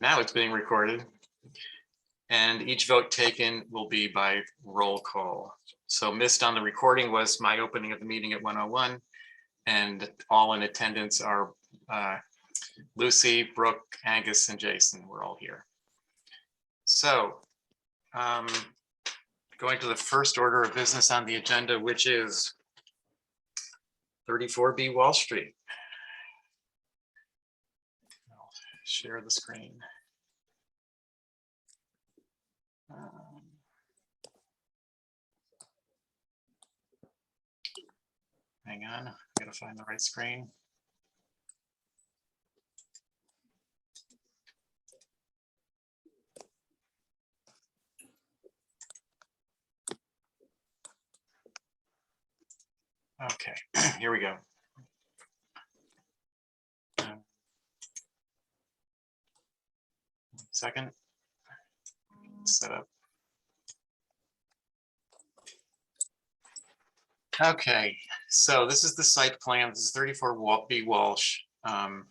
Now it's being recorded. And each vote taken will be by roll call. So missed on the recording was my opening of the meeting at 1:01. And all in attendance are Lucy, Brooke, Angus, and Jason. We're all here. So going to the first order of business on the agenda, which is 34B Wall Street. I'll share the screen. Hang on, I gotta find the right screen. Okay, here we go. Second, set up. Okay, so this is the site plan. This is 34B Walsh. And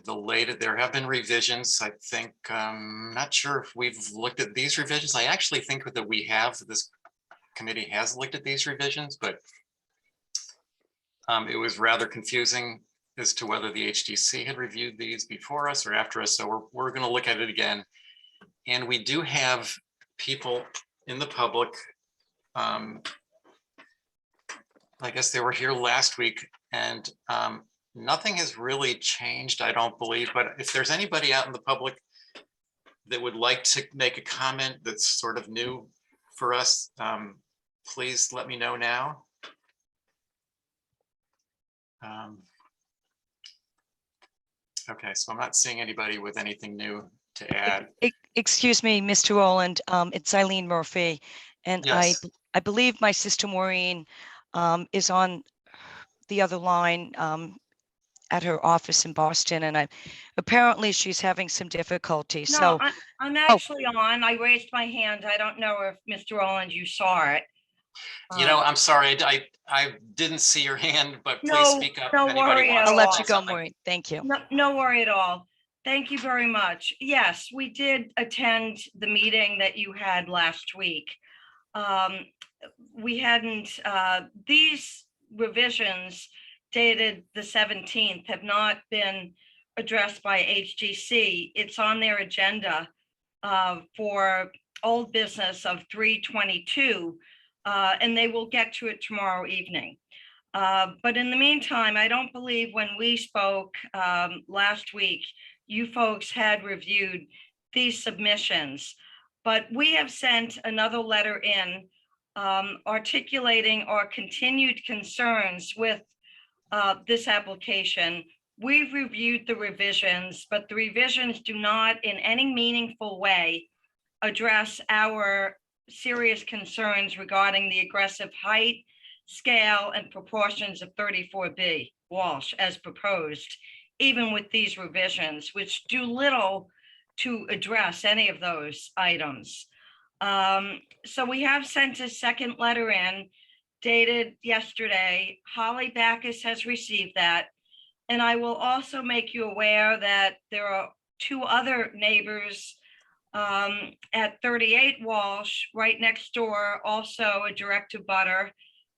there have been revisions. I think, not sure if we've looked at these revisions. I actually think that this committee has looked at these revisions, but it was rather confusing as to whether the HDC had reviewed these before us or after us. So we're going to look at it again. And we do have people in the public. I guess they were here last week, and nothing has really changed, I don't believe. But if there's anybody out in the public that would like to make a comment that's sort of new for us, please let me know now. Okay, so I'm not seeing anybody with anything new to add. Excuse me, Mr. Rowland, it's Eileen Murphy, and yes. I believe my sister Maureen is on the other line at her office in Boston, and apparently she's having some difficulty. No, so I'm actually on. I raised my hand. I don't know if Mr. Rowland, you saw it. You know, I'm sorry, I didn't see your hand, but please No, speak up. no if anybody worry wants at I'll to let say you go, something. Maureen. Thank you. No worry at all. Thank you very much. Yes, we did attend the meeting that you had last week. We hadn't, these revisions dated the 17th have not been addressed by HGC. It's on their agenda for old business of 3/22, and they will get to it tomorrow evening. But in the meantime, I don't believe when we spoke last week, you folks had reviewed these submissions, but we have sent another letter in articulating our continued concerns with this application. We've reviewed the revisions, but the revisions do not in any meaningful way address our serious concerns regarding the aggressive height, scale, and proportions of 34B Walsh as proposed, even with these revisions, which do little to address any of those items. So we have sent a second letter in dated yesterday. Holly Backus has received that. And I will also make you aware that there are two other neighbors at 38 Walsh, right next door, also a direct abutter,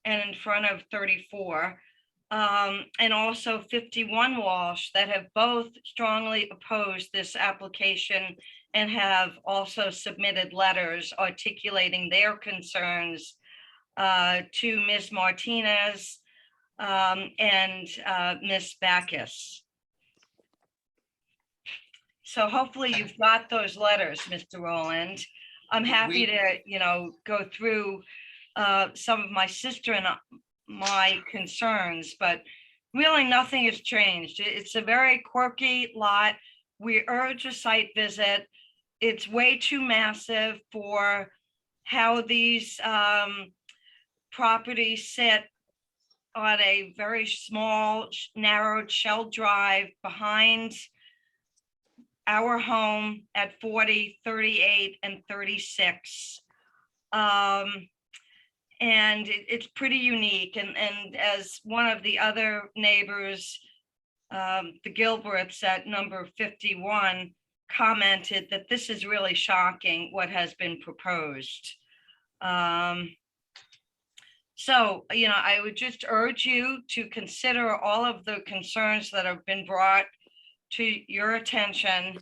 and in front of 34, and also 51 Walsh, that have both strongly opposed this application and have also submitted letters articulating their concerns to Ms. Martinez and Ms. Backus. So hopefully you've got those letters, Mr. Rowland. I'm happy to, go through some of my sister and my concerns, but really nothing has changed. It's a very quirky lot. We urge a site visit. It's way too massive for how these properties sit on a very small, narrowed shell drive behind our home at 40, 38, and 36. And it's pretty unique. And as one of the other neighbors the Gilberts at number 51 commented that this is really shocking what has been proposed. So, I would just urge you to consider all of the concerns that have been brought to your attention.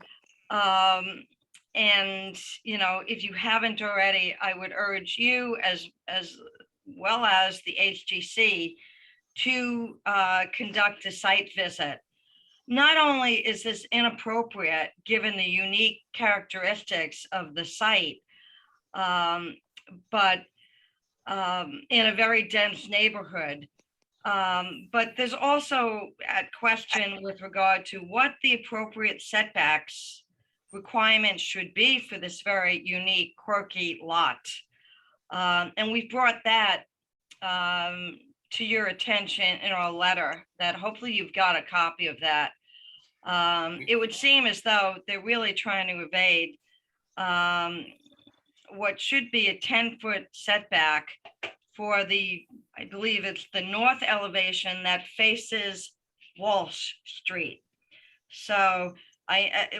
And, if you haven't already, I would urge you as well as the HGC to conduct a site visit. Not only is this inappropriate, given the unique characteristics of the site, but in a very dense neighborhood. But there's also a question with regard to what the appropriate setbacks requirements should be for this very unique, quirky lot. And we've brought that to your attention in our letter, that hopefully you've got a copy of that. It would seem as though they're really trying to evade what should be a 10-foot setback for I believe it's the north elevation that faces Walsh Street. So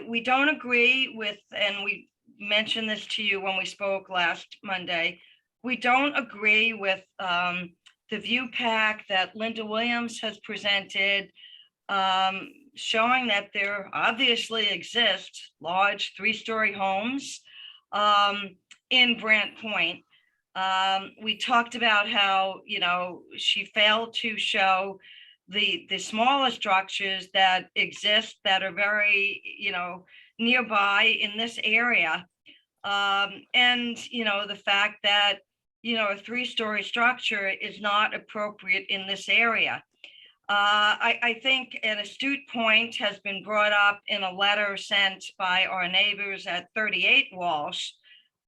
we don't agree with, and we mentioned this to you when we spoke last Monday, we don't agree with the view pack that Linda Williams has presented, showing that there obviously exist large 3-story homes in Brant Point. We talked about how, she failed to show the smaller structures that exist that are very, nearby in this area. And, the fact that, a 3-story structure is not appropriate in this area. I think an astute point has been brought up in a letter sent by our neighbors at 38 Walsh.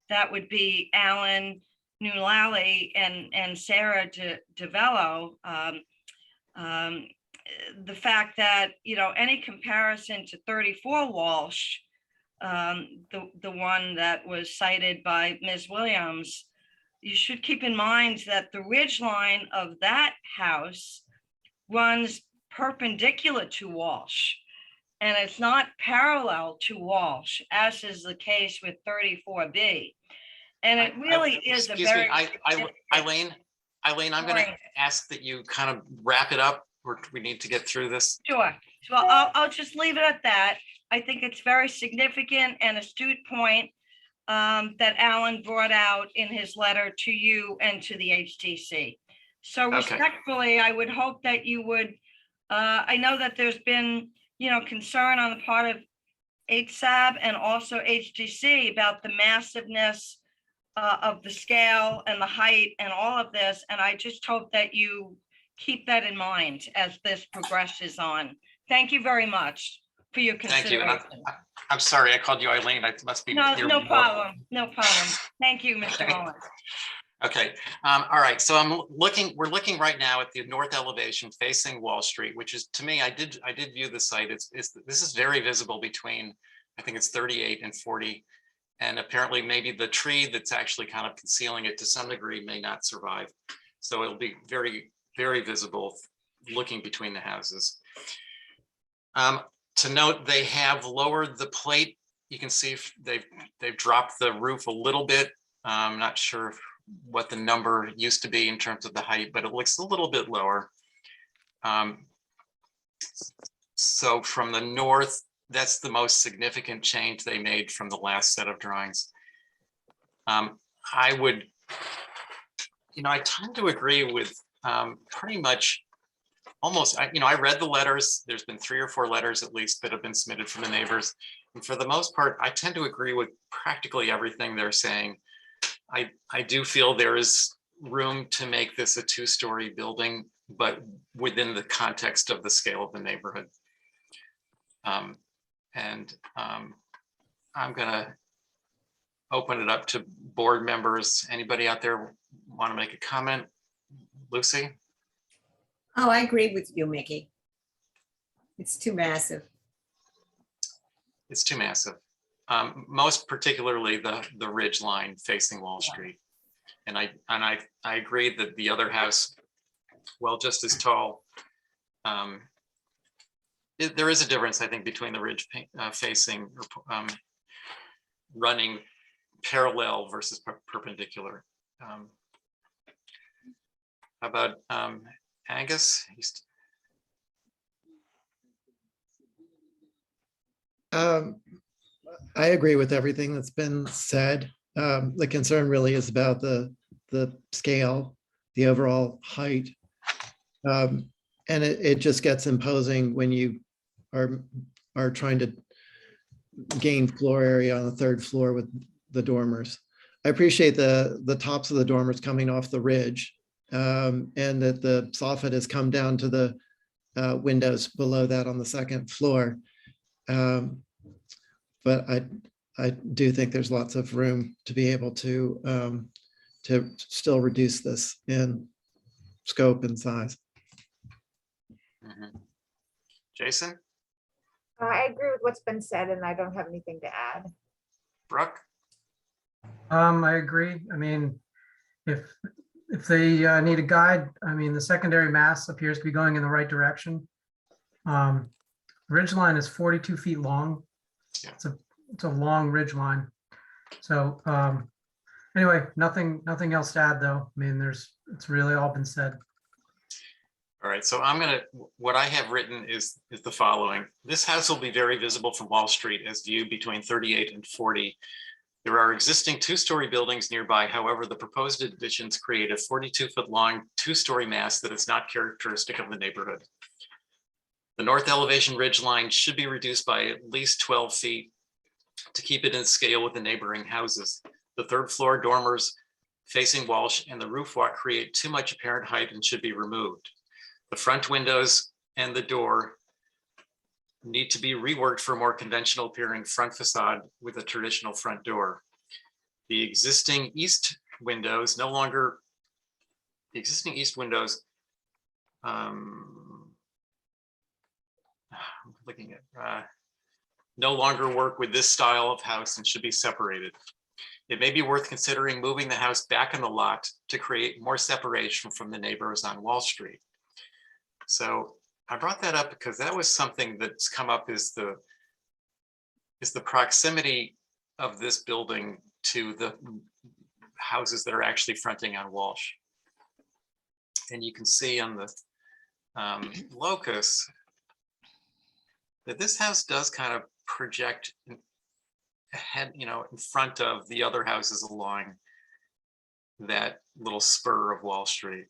That would be Alan Nulali and Sarah DeVello. The fact that, any comparison to 34 Walsh, the one that was cited by Ms. Williams, you should keep in mind that the ridge line of that house runs perpendicular to Walsh, and it's not parallel to Walsh, as is the case with 34B. And it really is a very. Eileen, I'm going to ask that you kind of wrap it up, or we need to get through this. Sure. Well, I'll just leave it at that. I think it's very significant and astute point that Alan brought out in his letter to you and to the HTC. So respectfully, I would hope that you would, I know that there's been, concern on the part of HSAB and also HGC about the massiveness of the scale and the height and all of this. And I just hope that you keep that in mind as this progresses on. Thank you very much for your consideration. Thank you. And I'm sorry I called you Eileen. I must be. No problem. No problem. Thank you, Mr. Mullins. Okay. All right. So we're looking right now at the north elevation facing Wall Street, which is, to me, I did view the site. This is very visible between, I think it's 38 and 40. And apparently maybe the tree that's actually kind of concealing it to some degree may not survive. So it'll be very, very visible looking between the houses. To note, they have lowered the plate. You can see they've dropped the roof a little bit. I'm not sure what the number used to be in terms of the height, but it looks a little bit lower. So from the north, that's the most significant change they made from the last set of drawings. I would, I tend to agree with pretty much almost, I read the letters. There's been 3 or 4 letters at least that have been submitted from the neighbors. And for the most part, I tend to agree with practically everything they're saying. I do feel there is room to make this a 2-story building, but within the context of the scale of the neighborhood. I'm gonna open it up to board members. Anybody out there want to make a comment? Lucy? Oh, I agree with you, Mickey. It's too massive. It's too massive. Most particularly the ridge line facing Wall Street. And I agree that the other house, well, just as tall, there is a difference, I think, between the ridge facing running parallel versus perpendicular. How about Angus? I agree with everything that's been said. The concern really is about the scale, the overall height. And it just gets imposing when you are trying to gain floor area on the third floor with the dormers. I appreciate the tops of the dormers coming off the ridge, and that the soffit has come down to the windows below that on the second floor. But I do think there's lots of room to be able to still reduce this in scope and size. Mhm. Jason, I agree with what's been said and I don't have anything to add. Brooke, I agree. I mean, if they need a guide, I mean, the secondary mass appears to be going in the right direction. Ridge line is 42 feet long. Yeah. It's a long ridge line. So anyway, nothing else to add though. I mean, it's really all been said. all right, so what I have written is the following. This house will be very visible from Wall Street as viewed between 38 and 40. There are existing two-story buildings nearby. However, the proposed additions create a 42-foot long two-story mass that is not characteristic of the neighborhood. The north elevation ridge line should be reduced by at least 12 feet to keep it in scale with the neighboring houses. The third floor dormers facing Walsh and the roof walk create too much apparent height and should be removed. The front windows and the door need to be reworked for a more conventional appearing front facade with a traditional front door. The existing east windows looking at no longer work with this style of house and should be separated. It may be worth considering moving the house back in the lot to create more separation from the neighbors on Wall Street. So I brought that up because that was something that's come up, is the proximity of this building to the houses that are actually fronting on Walsh. And you can see on the locus that this house does kind of project ahead, in front of the other houses along that little spur of Wall Street.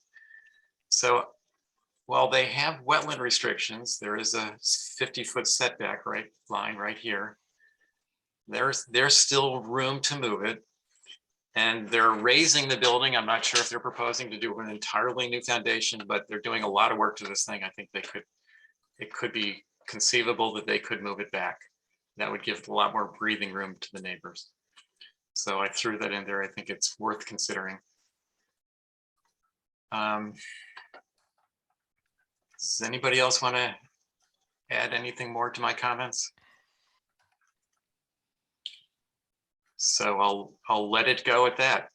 So while they have wetland restrictions, there is a 50-foot setback line right here. There's still room to move it. And they're raising the building. I'm not sure if they're proposing to do an entirely new foundation, but they're doing a lot of work to this thing. I think it could be conceivable that they could move it back. That would give a lot more breathing room to the neighbors. So I threw that in there. I think it's worth considering. Does anybody else want to add anything more to my comments? So I'll let it go at that.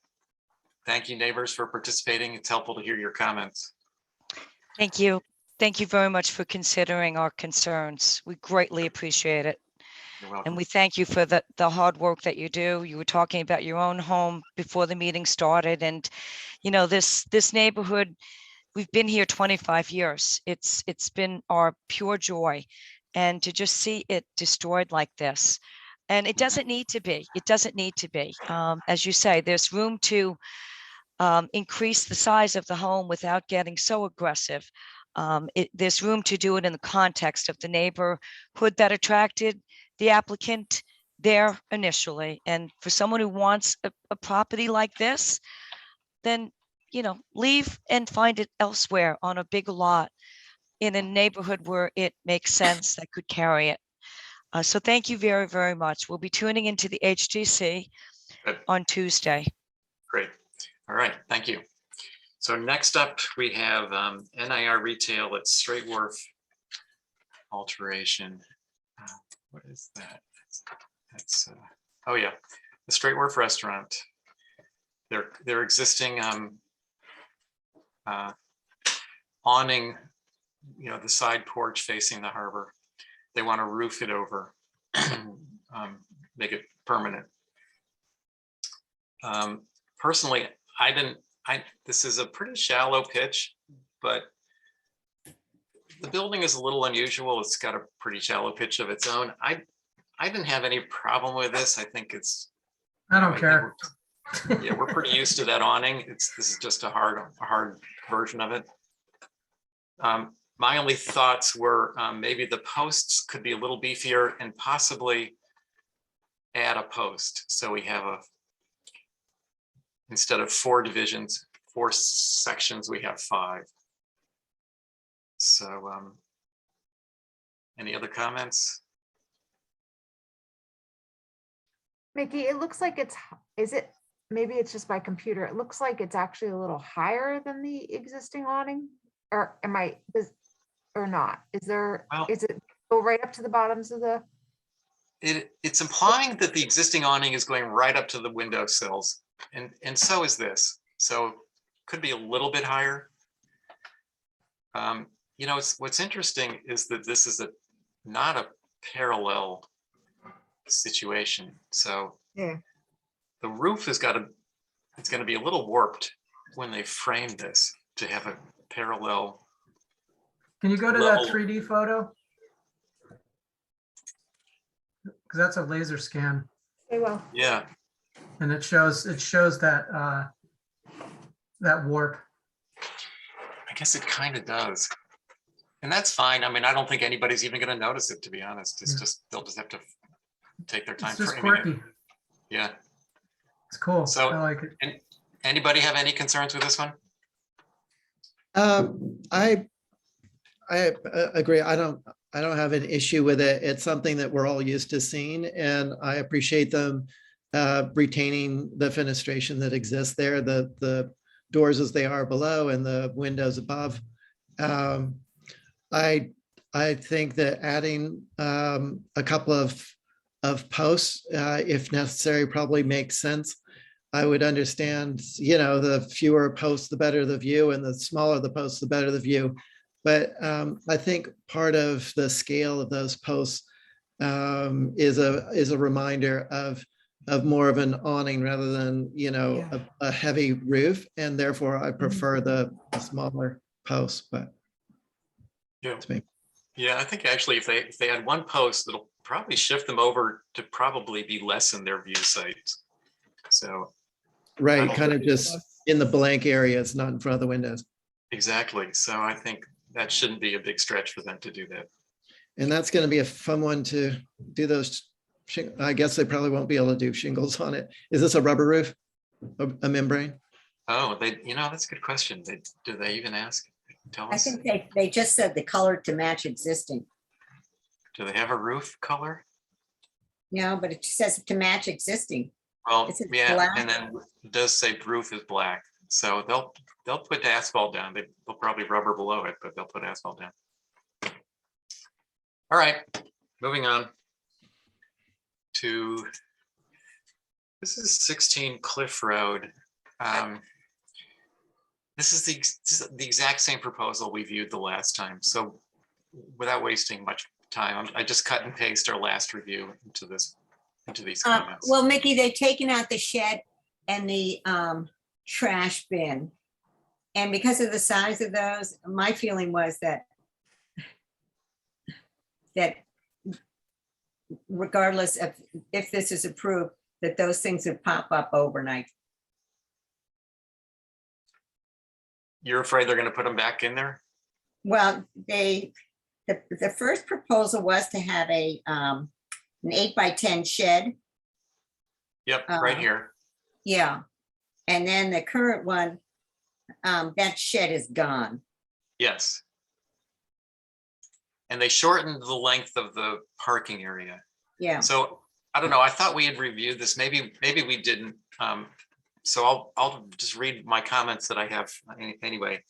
Thank you, neighbors, for participating. It's helpful to hear your comments. Thank you. Thank you very much for considering our concerns. We greatly appreciate it. You're welcome. And we thank you for the hard work that you do. You were talking about your own home before the meeting started. And, this neighborhood, we've been here 25 years. It's been our pure joy. And to just see it destroyed like this, and it doesn't need to be. It doesn't need to be. As you say, there's room to increase the size of the home without getting so aggressive. There's room to do it in the context of the neighborhood that attracted the applicant there initially. And for someone who wants a property like this, then, leave and find it elsewhere on a big lot in a neighborhood where it makes sense that could carry it. So thank you very, very much. We'll be tuning into the HGC Good. on Tuesday. Great. All right. Thank you. So next up, we have NIR Retail at Straight Wharf alteration. What is that? That's oh yeah, the Straight Wharf Restaurant. Their existing awning, the side porch facing the harbor. they want to roof it over, make it permanent. Personally, this is a pretty shallow pitch, but the building is a little unusual. It's got a pretty shallow pitch of its own. I didn't have any problem with this. I think it's. I don't care. Yeah, we're pretty used to that awning. This is just a hard version of it. My only thoughts were maybe the posts could be a little beefier and possibly add a post. So we have instead of 4 sections, we have 5. So any other comments? Mickey, it looks like maybe it's just my computer. It looks like it's actually a little higher than the existing awning, or or not? Well, Is it go right up to the bottoms of the? It's implying that the existing awning is going right up to the window sills, and so is this. So could be a little bit higher. You know, what's interesting is that this is not a parallel situation. So Yeah. the roof it's going to be a little warped when they frame this to have a parallel. Can you go to level. that 3D photo? Because that's a laser scan, Okay, well, Yeah, and it shows that that warp. I guess it kind of does. And that's fine. I mean, I don't think anybody's even going to notice it, to be honest. It's Yeah. just, they'll just have to take their time It's just framing it. quirky. Yeah. It's cool. So- I like it. And anybody have any concerns with this one? I agree. I don't have an issue with it. It's something that we're all used to seeing, and I appreciate them retaining the fenestration that exists there, the doors as they are below and the windows above. I think that adding a couple of posts, if necessary, probably makes sense. I would understand, you know, the fewer posts, the better the view, and the smaller the posts, the better the view. But I think part of the scale of those posts is a reminder of more of an awning rather than, you know, Yeah. a heavy roof, and therefore I prefer the smaller posts. But Yeah. that's me. Yeah, I think actually if they had one post, it'll probably shift them over to probably be less in their view sites. So Right, kind of just in the blank areas, not in front of the windows. exactly. So I think that shouldn't be a big stretch for them to do that. And that's going to be a fun one to do those. I guess they probably won't be able to do shingles on it. Is this a rubber roof? A membrane? Oh, that's a good question. Do they even ask? Tell I us. think they just said the color to match existing. Do they have a roof color? No, but it says to match existing. Well, Is it yeah, black? and then it does say roof is black. So they'll put asphalt down. They'll probably rubber below it, but they'll put asphalt down. All right, moving on to, this is 16 Cliff Road. This is the exact same proposal we viewed the last time. So without wasting much time, I just cut and paste our last review into these comments. Well, Mickey, they've taken out the shed and the trash bin. And because of the size of those, my feeling was that regardless of if this is approved, that those things would pop up overnight. You're afraid they're going to put them back in there? Well, the first proposal was to have an 8x10 shed. Yep, right here. Yeah. And then the current one, that shed is gone. Yes. And they shortened the length of the parking area. Yeah. So I don't know. I thought we had reviewed this. Maybe we didn't. So I'll just read my comments that I have anyway.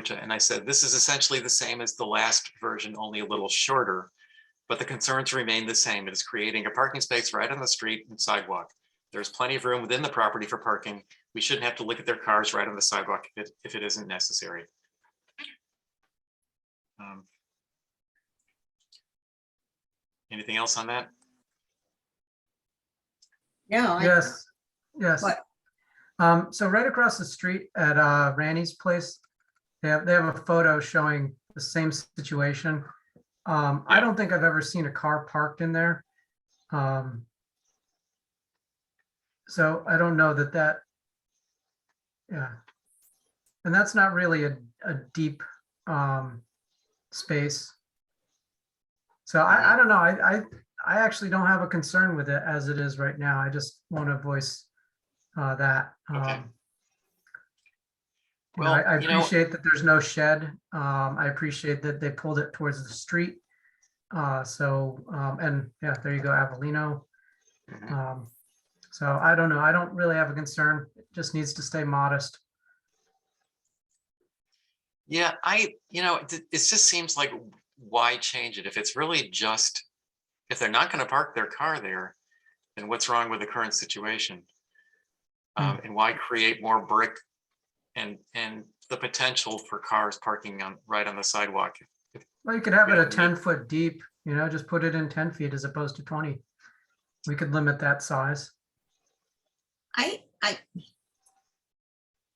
And I said this is essentially the same as the last version, only a little shorter. But the concerns remain the same. It is creating a parking space right on the street and sidewalk. There's plenty of room within the property for parking. We shouldn't have to look at their cars right on the sidewalk if it isn't necessary. Anything else on that? No, Yes, yes. What? So right across the street at Randy's place, they have a photo showing the same situation. I Yeah. don't think I've ever seen a car parked in there. So I don't know that, yeah. And that's not really a deep space. So I don't know. I actually don't have a concern with it as it is right now. I just want to voice that. Okay. You know, Well, I you know, appreciate that there's no shed. I appreciate that they pulled it towards the street. And yeah, there you go, Avellino. mhm. So I don't know. I don't really have a concern. It just needs to stay modest. Yeah, it just seems like, why change it? If it's really just, if they're not going to park their car there, then what's wrong with the current situation? And why create more brick and the potential for cars parking right on the sidewalk? Well, you could have We it a don't need- 10-foot deep, you know, just put it in 10 feet as opposed to 20. We could limit that size.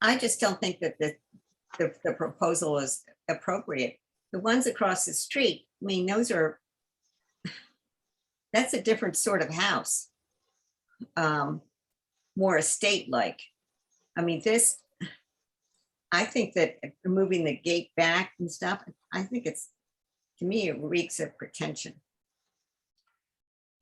I just don't think that the proposal is appropriate. The ones across the street, I mean, that's a different sort of house. More estate-like. I mean, I think that moving the gate back and stuff, I think to me, it reeks of pretension.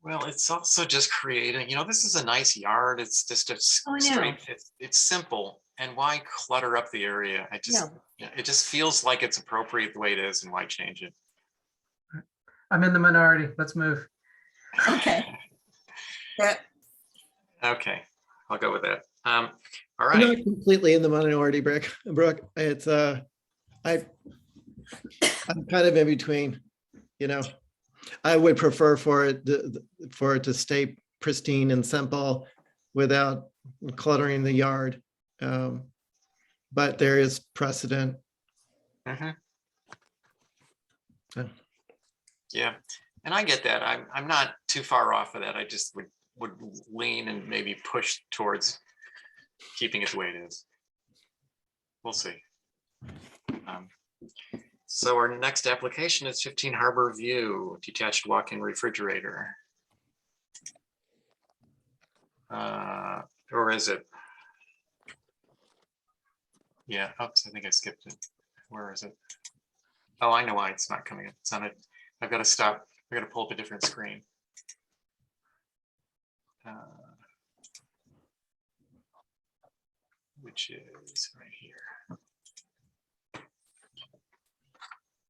Well, it's also just creating, this is a nice yard. It's just a Oh, I know. straight, it's simple. And why clutter up the area? It just feels like it's appropriate the way it is, and why change it? I'm in the minority. Let's move. Okay. That, Okay, I'll go with that. All I'm right. not completely in the minority, Brooke. It's I'm kind of in between, I would prefer for it to stay pristine and simple without cluttering the yard. But there is precedent. Mhm. So, Yeah, and I get that. I'm not too far off of that. I just would lean and maybe push towards keeping it the way it is. We'll see. So our next application is 15 Harbor View, detached walk-in refrigerator. Or is it? Yeah, oops, I think I skipped it. Where is it? Oh, I know why it's not coming up. It's on it. I've got to stop. I've got to pull up a different screen. Which is right here.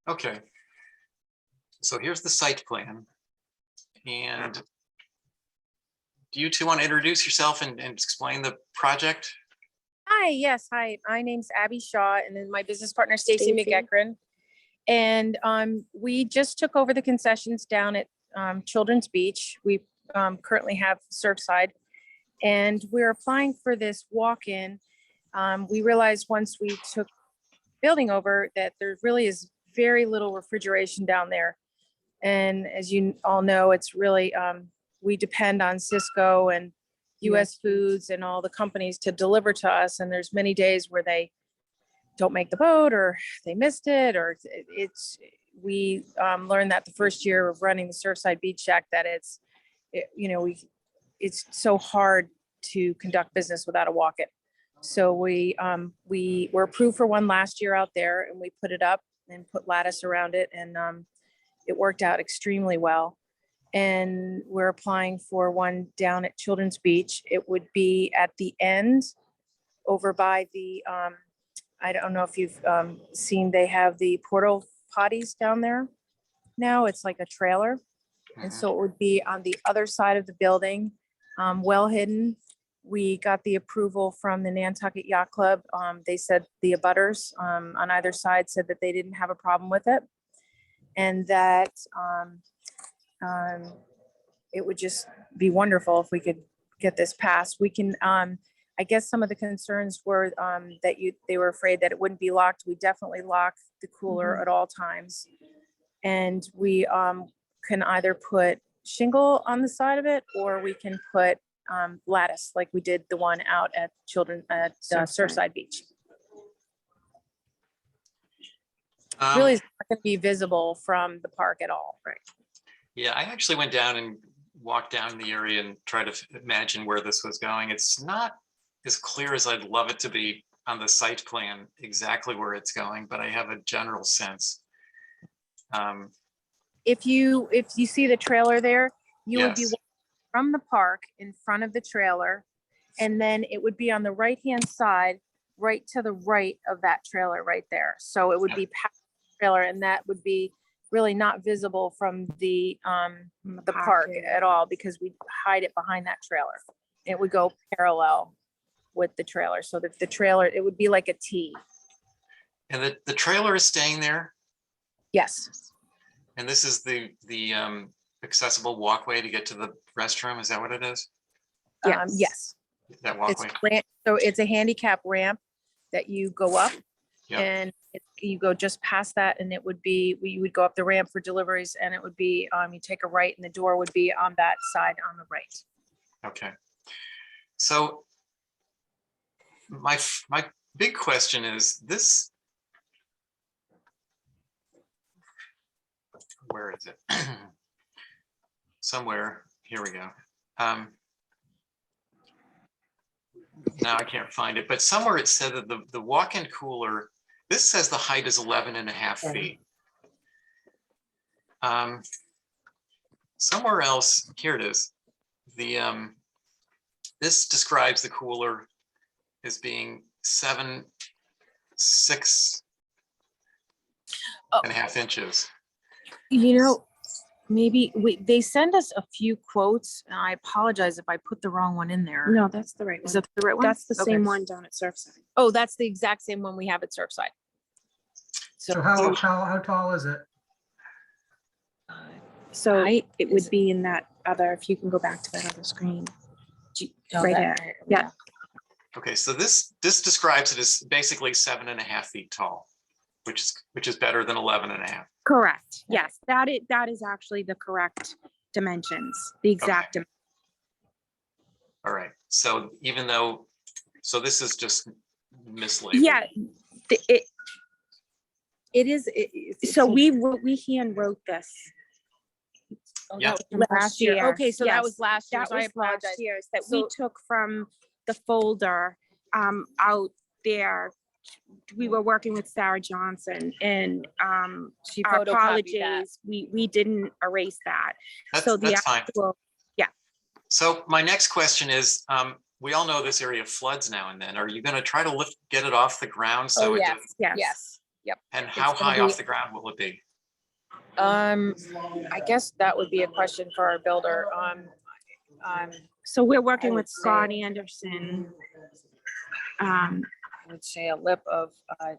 Okay. So here's the site plan. And do you two want to introduce yourself and explain the project? Hi, yes, hi. My name's Abby Shaw, and then my business partner Stacy McEachran. And we just took over the concessions down at Children's Beach. We currently have Surfside, and we're applying for this walk-in. We realized once we took building over that there really is very little refrigeration down there. And as you all know, it's really, we depend on Cisco and US Foods and all the companies to deliver to us. And there's many days where they don't make the boat, or they missed it, or we learned that the first year of running the Surfside Beach Shack that it's so hard to conduct business without a walk-in. So we were approved for one last year out there, and we put it up and put lattice around it, and it worked out extremely well. And we're applying for one down at Children's Beach. It would be at the end over by the, I don't know if you've seen, they have the portal potties down there. Now it's like a trailer. And so it would be on the other side of the building, well hidden. We got the approval from the Nantucket Yacht Club. They said the abutters on either side said that they didn't have a problem with it. And that it would just be wonderful if we could get this passed. We can, I guess some of the concerns were that they were afraid that it wouldn't be locked. We definitely lock the cooler at all times. And we can either put shingle on the side of it, or we can put lattice like we did the one out at Surfside Beach. Really, it's not going to be visible from the park at all. Right. Yeah, I actually went down and walked down the area and tried to imagine where this was going. It's not as clear as I'd love it to be on the site plan exactly where it's going, but I have a general sense. If you see the trailer there, you would be Yes. from the park in front of the trailer, and then it would be on the right-hand side, right to the right of that trailer right there. So it would be past the trailer, and that would be really not visible from the park at all, because we hide it behind that trailer. It would go parallel with the trailer, so that the trailer, it would be like a T. And the trailer is staying there, Yes. and this is the accessible walkway to get to the restroom. Is that what it is? Yes. That It's walkway? so it's a handicap ramp that you go up, Yeah. and you go just past that, and it would be, you would go up the ramp for deliveries, and it would be, you take a right, and the door would be on that side on the right. Okay. So my big question is this. Where is it? Somewhere, here we go. Now I can't find it, but somewhere it said that the walk-in cooler, this says the height is 11.5 feet. Somewhere else, here it is. This describes the cooler as being 6.5 inches. You know, maybe they send us a few quotes, and I apologize if I put the wrong one in there. No, that's the right Is one. that the right one? That's the Okay. same one down at Surfside. Oh, that's the exact same one we have at Surfside. So how tall is it? So Height it would is- be in that other, if you can go back to that other screen. Oh, Right that- here. Yeah. Okay, so this describes it as basically 7.5 feet tall, which is better than 11.5. Correct. Yes, that is actually the correct dimensions, the exact. All right, so even though, so this is just mislabeled. Yeah, it is. So we hand wrote this. Oh, Yeah. that was from Last year. Okay, so that Yes, was last year, That so I was apologize. last year's that we So- took from the folder out there. We were working with Sarah Johnson, and She our photocopied that. apologies, we didn't erase that. So the That's fine. actual, So my next question is, we all know this area floods now and then. Are you going to try to get it off the ground? So Oh, it yes, doesn't- yes. yes. And how It's gonna high be- off the ground will it be? I guess that would be a question for our builder. So we're working would with say- Scott Anderson. I would say a lip of, I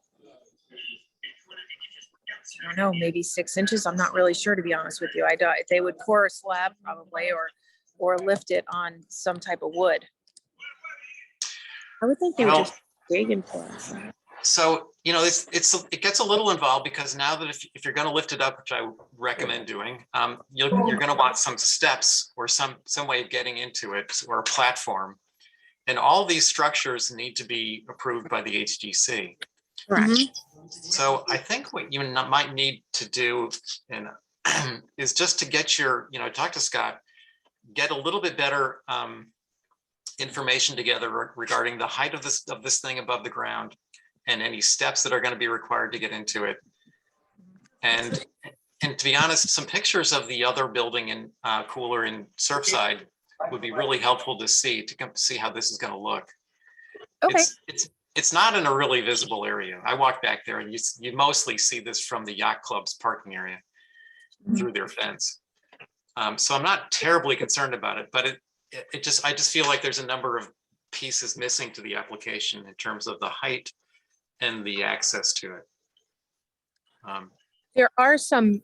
don't know, maybe 6 inches. I'm not really sure, to be honest with you. I don't, they would pour a slab probably, or lift it on some type of wood. I would think they would Well- just dig and pour it. So, it gets a little involved because now that if you're going to lift it up, which I recommend doing, you're going to want some steps or some way of getting into it, or a platform. And all these structures need to be approved by the HGC. Correct. So I think what you might need to do is just to get talk to Scott, get a little bit better information together regarding the height of this thing above the ground, and any steps that are going to be required to get into it. And to be honest, some pictures of the other building and cooler in Surfside would be really helpful to see how this is going to look. Okay. It's not in a really visible area. I walk back there and you mostly see this from the yacht club's parking area through their fence. So I'm not terribly concerned about it, but I just feel like there's a number of pieces missing to the application in terms of the height and the access to it. There are some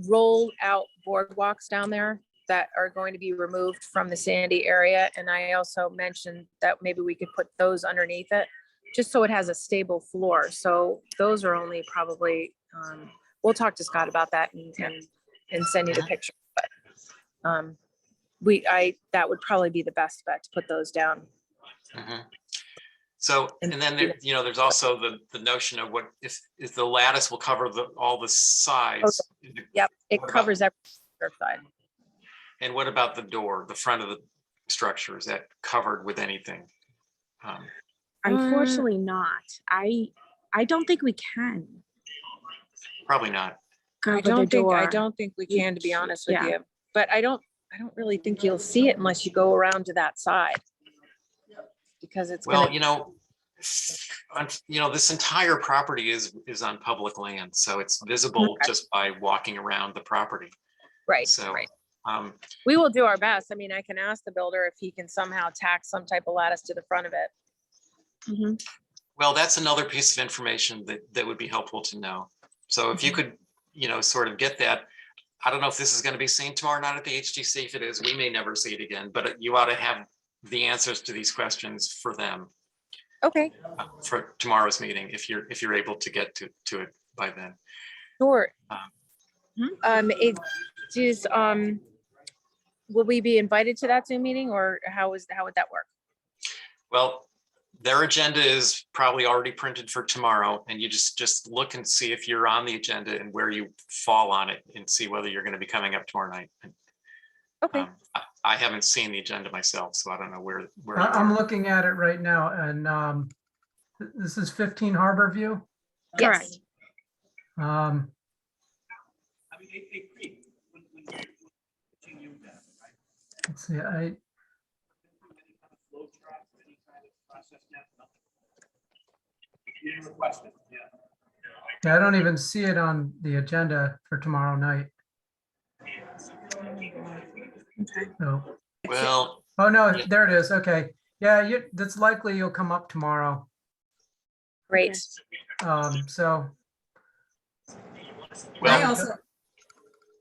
rolled out boardwalks down there that are going to be removed from the sandy area. And I also mentioned that maybe we could put those underneath it, just so it has a stable floor. So those are only probably, we'll talk to Scott about that and send you the picture. that would probably be the best bet to put those down. Mhm. So, and then there, there's also the notion of what if the lattice will cover all the sides. Yep, it What about- covers every side. And what about the door, the front of the structure? Is that covered with anything? Unfortunately not. I don't think we can. Probably not. I cover the door. don't think we can, to be honest with Yeah. you. But I don't really think you'll see it unless you go around to that side. Because it's Well, gonna, this entire property is on public land, so it's visible Okay. just by walking around the property. right, So, right. um, We will do our best. I mean, I can ask the builder if he can somehow tack some type of lattice to the front of it. Mhm. well, that's another piece of information that would be helpful to know. So if you could, sort of get that. I don't know if this is going to be seen tomorrow night at the HGC. If it is, we may never see it again, but you ought to have the answers to these questions for them Okay, for tomorrow's meeting, if you're able to get to it by then. sure. Um, It is, will we be invited to that Zoom meeting, or how would that work? Well, their agenda is probably already printed for tomorrow, and you just look and see if you're on the agenda and where you fall on it, and see whether you're going to be coming up tomorrow night. Okay, I haven't seen the agenda myself, so I don't know where you I'm are. looking at it right now, and this is 15 Harbor View. yes. Um, Let's see, yeah, I don't even see it on the agenda for tomorrow night. So, Well, oh no, Yeah. there it is. Okay. Yeah, that's likely you'll come up tomorrow. Great. So. I well, also,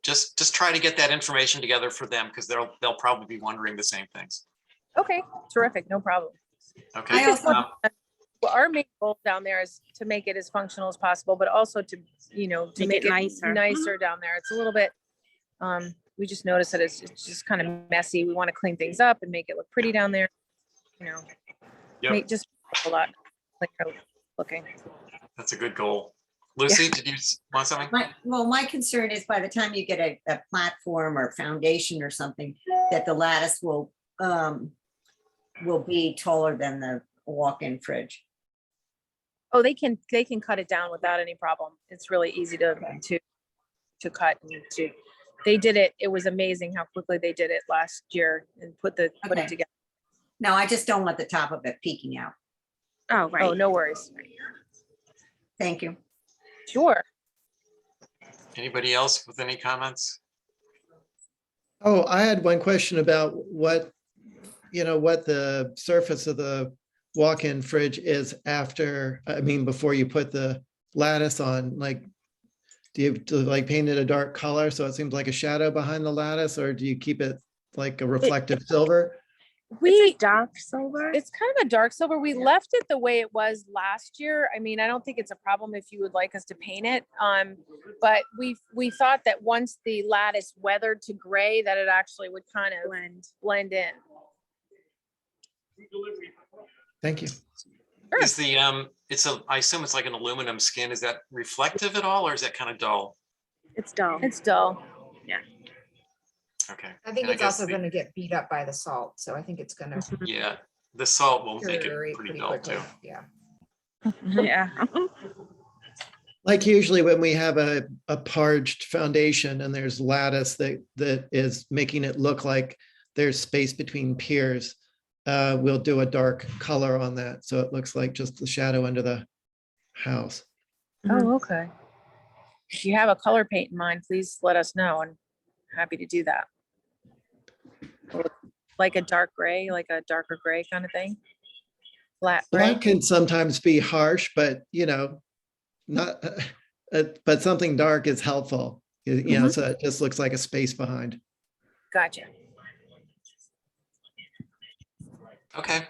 just try to get that information together for them, because they'll probably be wondering the same things. Okay, terrific, no problem. Okay. I also- Well, our main goal down there is to make it as functional as possible, but also to, to Make make it it nicer. nicer down there. It's a little bit, we just noticed that it's just kind of messy. We want to clean things up and make it look pretty down there. Yep. Make just a lot cleaner looking. That's a good goal. Lucy, did you want something? my concern is by the time you get a platform or foundation or something, that the lattice will be taller than the walk-in fridge. Oh, they can cut it down without any problem. It's really easy to cut and to, they did it. It was amazing how quickly they did it last year and put it Okay. together. No, I just don't want the top of it peeking out. Oh, Oh, right. no worries. Thank you. Sure. Anybody else with any comments? Oh, I had one question about what the surface of the walk-in fridge is before you put the lattice on. Like, do you paint it a dark color so it seems like a shadow behind the lattice, or do you keep it like a reflective silver? It's a dark silver. It's kind of a dark silver. We left it the way it was last year. I mean, I don't think it's a problem if you would like us to paint it. But we thought that once the lattice weathered to gray, that it actually would kind of blend in. Thank you. Sure. Is I assume it's like an aluminum skin. Is that reflective at all, or is that kind of dull? It's dull. It's dull. Okay. I think And it's also the- going to get beat up by the salt, so I think it's going to Yeah, the salt will make it deteriorate pretty pretty dull quickly. too. Yeah. Yeah. Like usually when we have a parged foundation and there's lattice that is making it look like there's space between piers, we'll do a dark color on that. So it looks like just the shadow under the house. Oh, okay. If you have a color paint in mind, please let us know. I'm happy to do that. Like a dark gray, like a darker gray kind of thing. Flat gray. Black can sometimes be harsh, but not, but something dark is helpful. So it just looks like a space behind. Gotcha. Okay.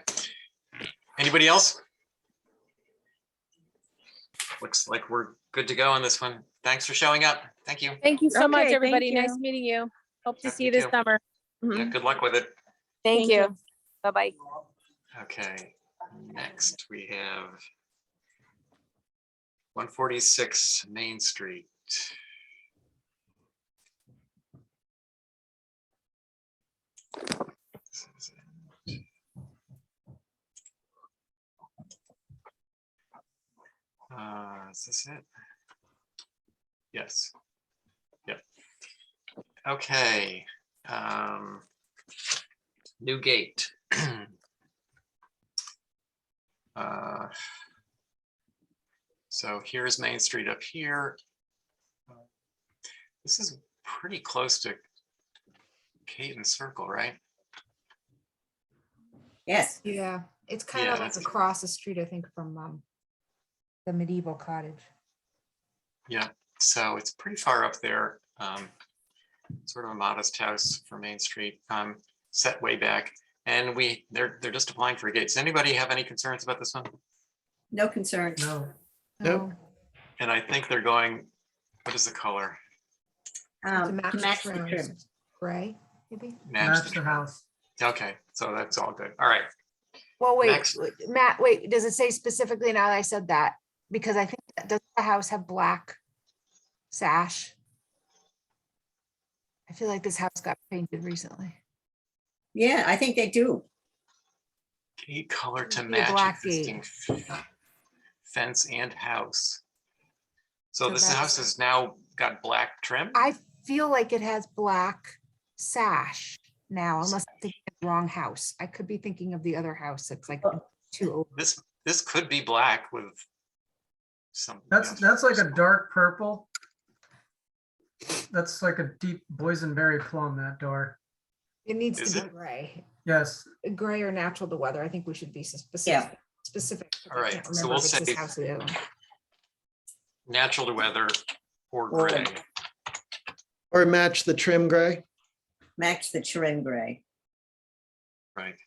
Anybody else? Looks like we're good to go on this one. Thanks for showing up. Thank you. Thank you so much, Okay, thank everybody. you. Nice meeting you. Hope to Yep, see you you this too. summer. Yeah, good luck with it. Thank you. Bye-bye. Okay, next we have 146 Main Street. Is this it? Yes. Yep. Okay. New gate. So here's Main Street up here. This is pretty close to Caton Circle, right? Yes, Yeah, it's kind Yeah, of like that's- across the street, I think, from the medieval cottage. Yeah, so it's pretty far up there. Sort of a modest house for Main Street, set way back. And they're just applying for a gate. Does anybody have any concerns about this one? no concern. No, Nope. And I think they're going, what is the color? To To match the trims. trim. Gray, maybe? match the house. Okay, so that's all good. All right. Well, wait, Next. Matt, wait, does it say specifically now that I said that? Because I think, does the house have black sash? I feel like this house got painted recently. Yeah, I think they do. Gate color to It'd be a match black existing fence and house. So So this that's- house has now got black trim? I feel like it has black sash now, unless I'm thinking of the wrong house. I could be thinking of the other house that's like too old. This could be black with some. That's like a dark purple. That's like a deep boysenberry plum, that door. It needs Is to be it? gray, Yes, gray or natural to weather. I think we should be specific. Yeah. Specific. 'cause All I right, can't so remember we'll if it's this say- house or the other one. Natural to weather or Or- gray. Or match the trim gray. Match the trim gray. Right.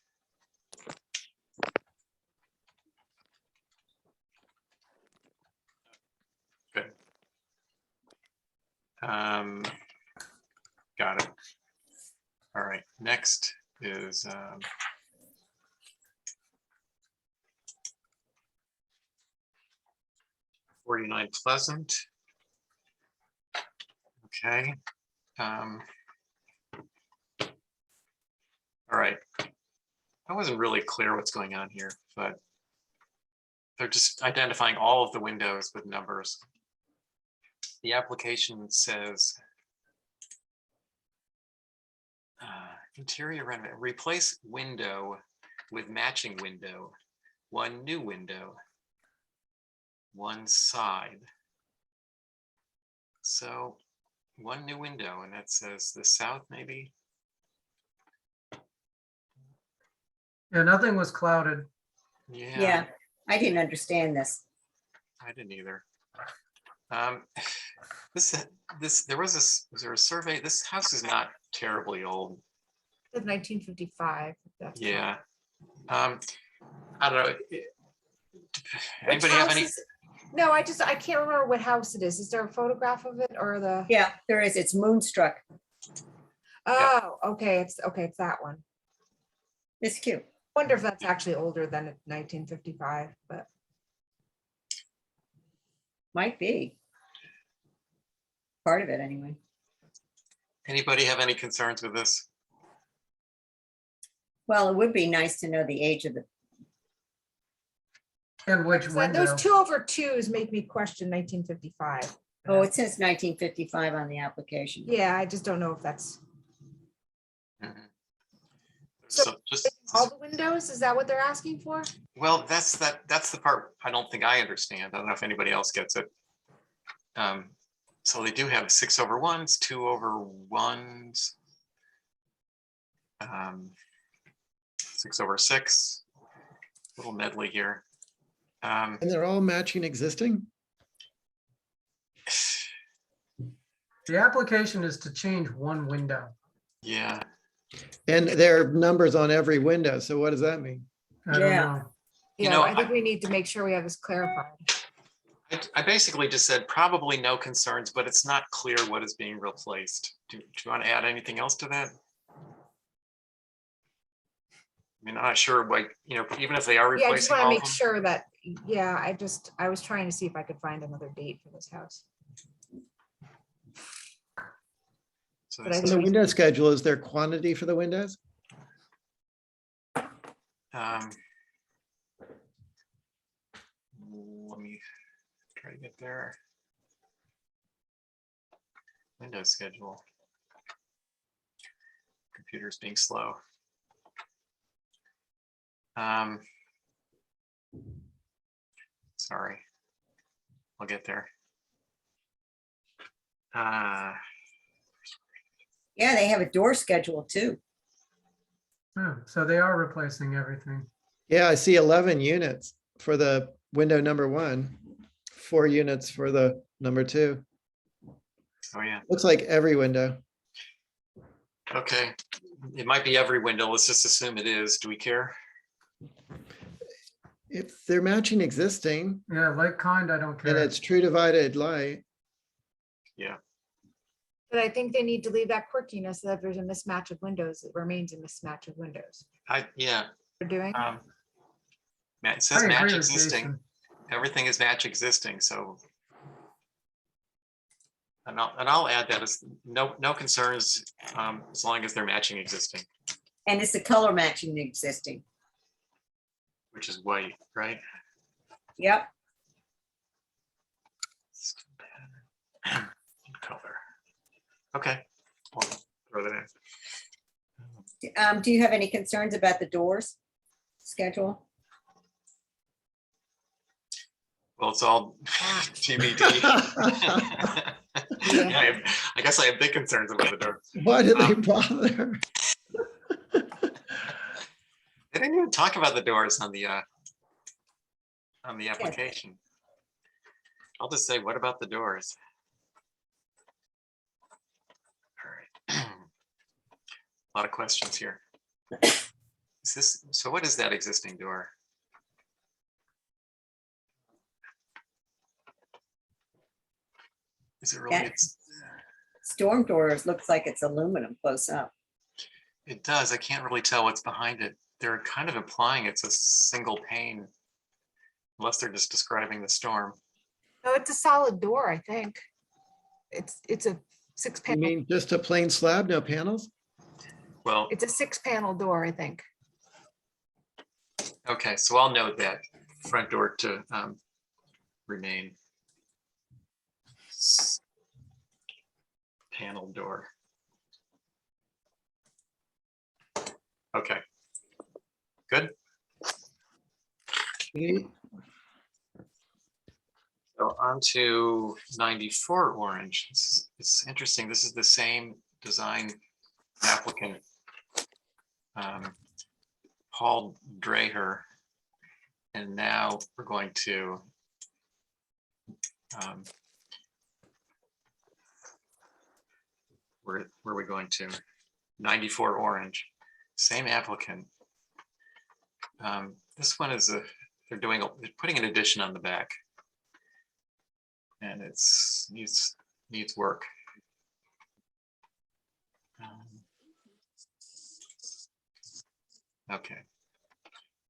Good. Got it. All right, next is 49 Pleasant. Okay. All right. I wasn't really clear what's going on here, but they're just identifying all of the windows with numbers. The application says interior renovation, replace window with matching window, one new window, one side. So one new window, and that says the south maybe. yeah, nothing was clouded. Yeah, I didn't understand this. I didn't either. Was there a survey? This house is not terribly old. 1955. Yeah. I don't know. Which Anybody have house any? is- No, I can't remember what house it is. Is there a photograph of it or the? Yeah, there is. It's Moonstruck. Oh, okay, it's that one. It's cute. Wonder if that's actually older than 1955, but Might be. Part of it anyway. Anybody have any concerns with this? Well, it would be nice to know the age of the, And which window? those 2/2s make me question 1955. oh, it says 1955 on the application. Yeah, I just don't know if that's Mhm. So- So just, all the windows. Is that what they're asking for? well, that's the part I don't think I understand. I don't know if anybody else gets it. So they do have 6/1s, 2/1s. 6/6, little medley here. And they're all matching existing? The application is to change one window. Yeah, And there are numbers on every window. So what does that mean? I don't Yeah. know. You Yeah, know, I think we need to make sure we have this clarified. I basically just said probably no concerns, but it's not clear what is being replaced. Do you want to add anything else to that? mean, I'm not sure, like, even if they are Yeah, I just replacing want to all of make them. sure that, yeah, I was trying to see if I could find another date for this house. So But I this And is, the think- window schedule, is there quantity for the windows? let me try to get there. Windows schedule. Computer's being slow. Sorry, I'll get there. Yeah, they have a door schedule too. Oh, so they are replacing everything. Yeah, I see 11 units for the window number 1, 4 units for the number 2. Oh, yeah. Looks like every window. Okay, it might be every window. Let's just assume it is. Do we care? If they're matching existing Yeah, like kind, I don't and care. it's true divided light, Yeah. But I think they need to leave that quirkiness that if there's a mismatch of windows, it remains a mismatch of windows. Yeah. They're doing, It says I match agree with existing. Jason. Everything is match existing, so. And I'll add that as no concerns, as long as they're matching existing, And it's the color matching the existing. which is white, right? Yep. Color. Okay, I'll throw that in. Do you have any concerns about the doors schedule? Well, it's all TBD. Yeah, I guess I have big concerns about the door. why do they bother? They didn't even talk about the doors on the application. I'll just say, what about the doors? All right. A lot of questions here. So what is that existing door? Is it really? That- Storm doors looks like it's aluminum close up. It does. I can't really tell what's behind it. They're kind of implying it's a single pane, unless they're just describing the storm. no, it's a solid door, I think. It's a You 6-panel, mean just a plain slab, no panels? Well, it's a 6-panel door, I think. okay, so I'll note that front door to remain. Panel door. Okay. Good. Okay. So on to 94 Orange. It's interesting. This is the same design applicant, Paul Dreher. And now we're going to where are we going to? 94 Orange, same applicant. This one is they're putting an addition on the back. And it's needs work. Okay.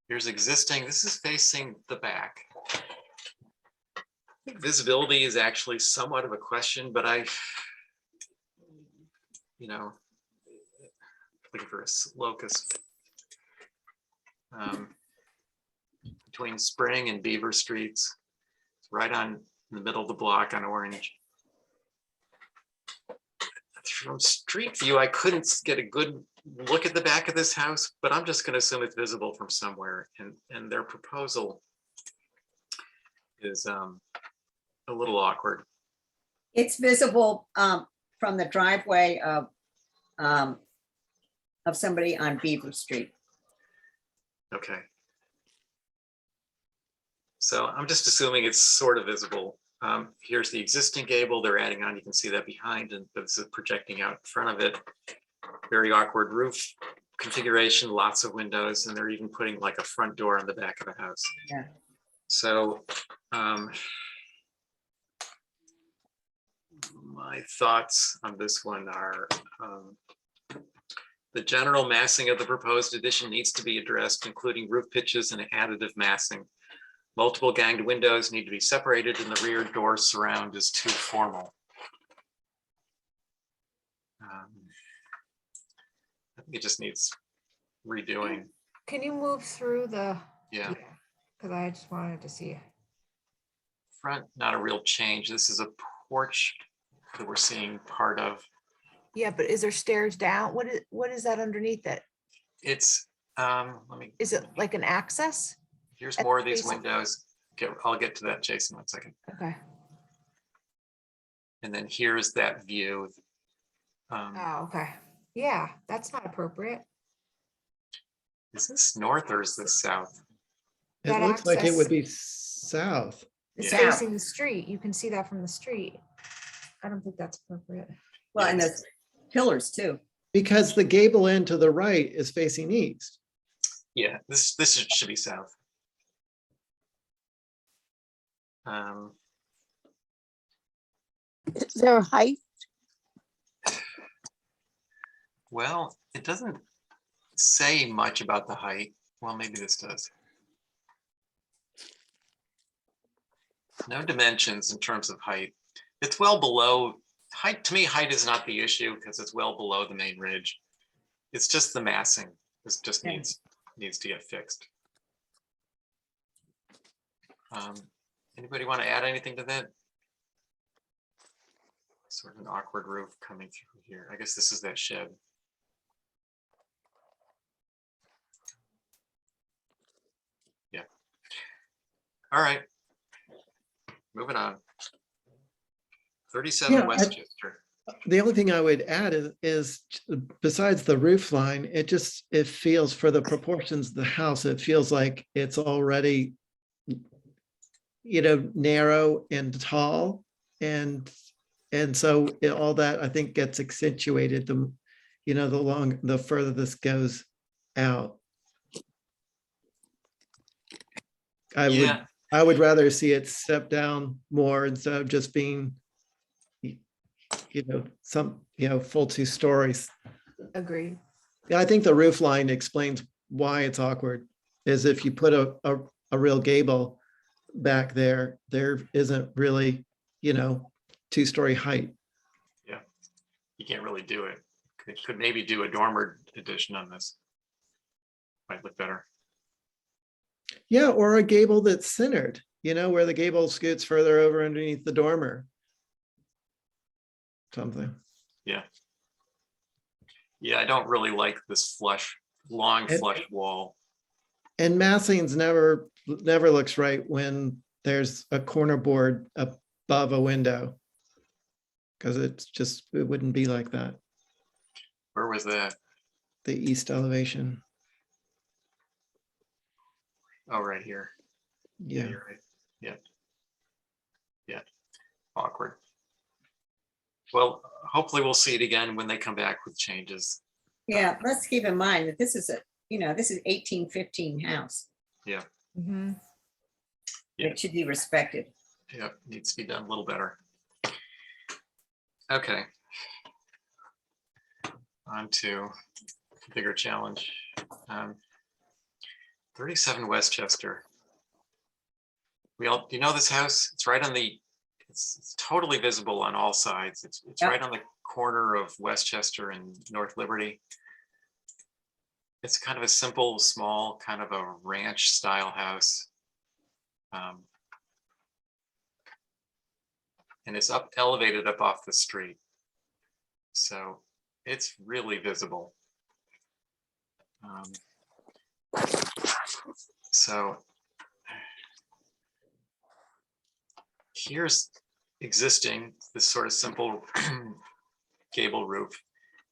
Here's existing. This is facing the back. I think visibility is actually somewhat of a question, but looking for a locus. Between Spring and Beaver Streets, right on in the middle of the block on Orange. From street view, I couldn't get a good look at the back of this house, but I'm just going to assume it's visible from somewhere. And their proposal is a little awkward. It's visible from the driveway of somebody on Beaver Street. Okay. So I'm just assuming it's sort of visible. Here's the existing gable they're adding on. You can see that behind, and this is projecting out in front of it. Very awkward roof configuration, lots of windows, and they're even putting like a front door on the back of the house. Yeah. So my thoughts on this one are The general massing of the proposed addition needs to be addressed, including roof pitches and additive massing. Multiple ganged windows need to be separated and the rear door surround is too formal. I think it just needs redoing. Can you move through the? Yeah. Because I just wanted to see. Front, not a real change. This is a porch that we're seeing part of. Yeah, but is there stairs down? What is that underneath it? It's, let me. Is it like an access? Here's at more of these base of- windows. I'll get to that, Jason, 1 second. Okay. And then here's that view. Oh, okay. Yeah, that's not appropriate. Is this north or is this south? It That looks like it access- would be south. It's Yeah. facing the street. You can see that from the street. I don't think that's appropriate. Well, and the pillars too. Because the gable end to the right is facing east. Yeah, this should be south. Is there a height? Well, it doesn't say much about the height. Well, maybe this does. No dimensions in terms of height. It's well below height. To me, height is not the issue because it's well below the main ridge. It's just the massing. This just Yeah. needs to get fixed. Anybody want to add anything to that? Sort of an awkward roof coming through here. I guess this is that shed. Yeah. All right. Moving on. 37 Yeah, Westchester. The only thing I would add is besides the roof line, it feels for the proportions of the house, it feels like it's already, narrow and tall. And so all that I think gets accentuated the further this goes out. Yeah. I would rather see it step down more instead of just being, full 2 stories. Agreed. Yeah, I think the roof line explains why it's awkward, is if you put a real gable back there, there isn't really, 2-story height. Yeah. You can't really do it. Could maybe do a dormer addition on this. Might look better. Yeah, or a gable that's centered, where the gable scoots further over underneath the dormer. Something. Yeah. Yeah, I don't really like this long flush wall. And massing's never looks right when there's a corner board above a window. Because it wouldn't be like that. Where was that? The east elevation. Oh, right here. Yeah. You're right. Yeah. Yeah. Awkward. Well, hopefully we'll see it again when they come back with changes. Yeah, let's keep in mind that this is 1815 house. Mhm. Yeah. It should be respected. Yeah, needs to be done a little better. Okay. On to bigger challenge. 37 Westchester. Do you know this house? It's right on it's totally visible on all sides. It's Yep. right on the corner of Westchester and North Liberty. It's kind of a simple, small, kind of a ranch style house. And it's elevated up off the street. So it's really visible. So here's existing, this sort of simple gable roof.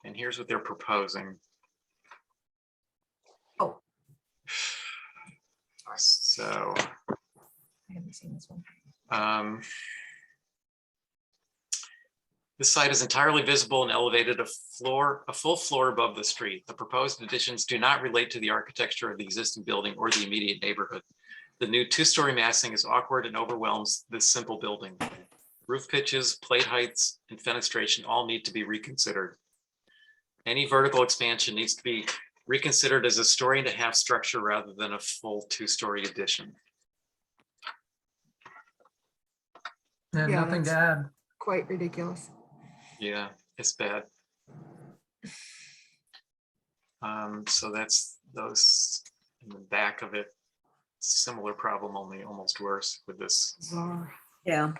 And here's what they're proposing. Oh. So, I haven't seen this one. this site is entirely visible and elevated a full floor above the street. The proposed additions do not relate to the architecture of the existing building or the immediate neighborhood. The new 2-story massing is awkward and overwhelms this simple building. Roof pitches, plate heights, and fenestration all need to be reconsidered. Any vertical expansion needs to be reconsidered as a 1.5-story structure rather than a full 2-story addition. Yeah, Yeah, nothing to that's- add. Quite ridiculous. Yeah, it's bad. So that's those in the back of it. Similar problem, only almost worse with this. Bizarre. Yeah.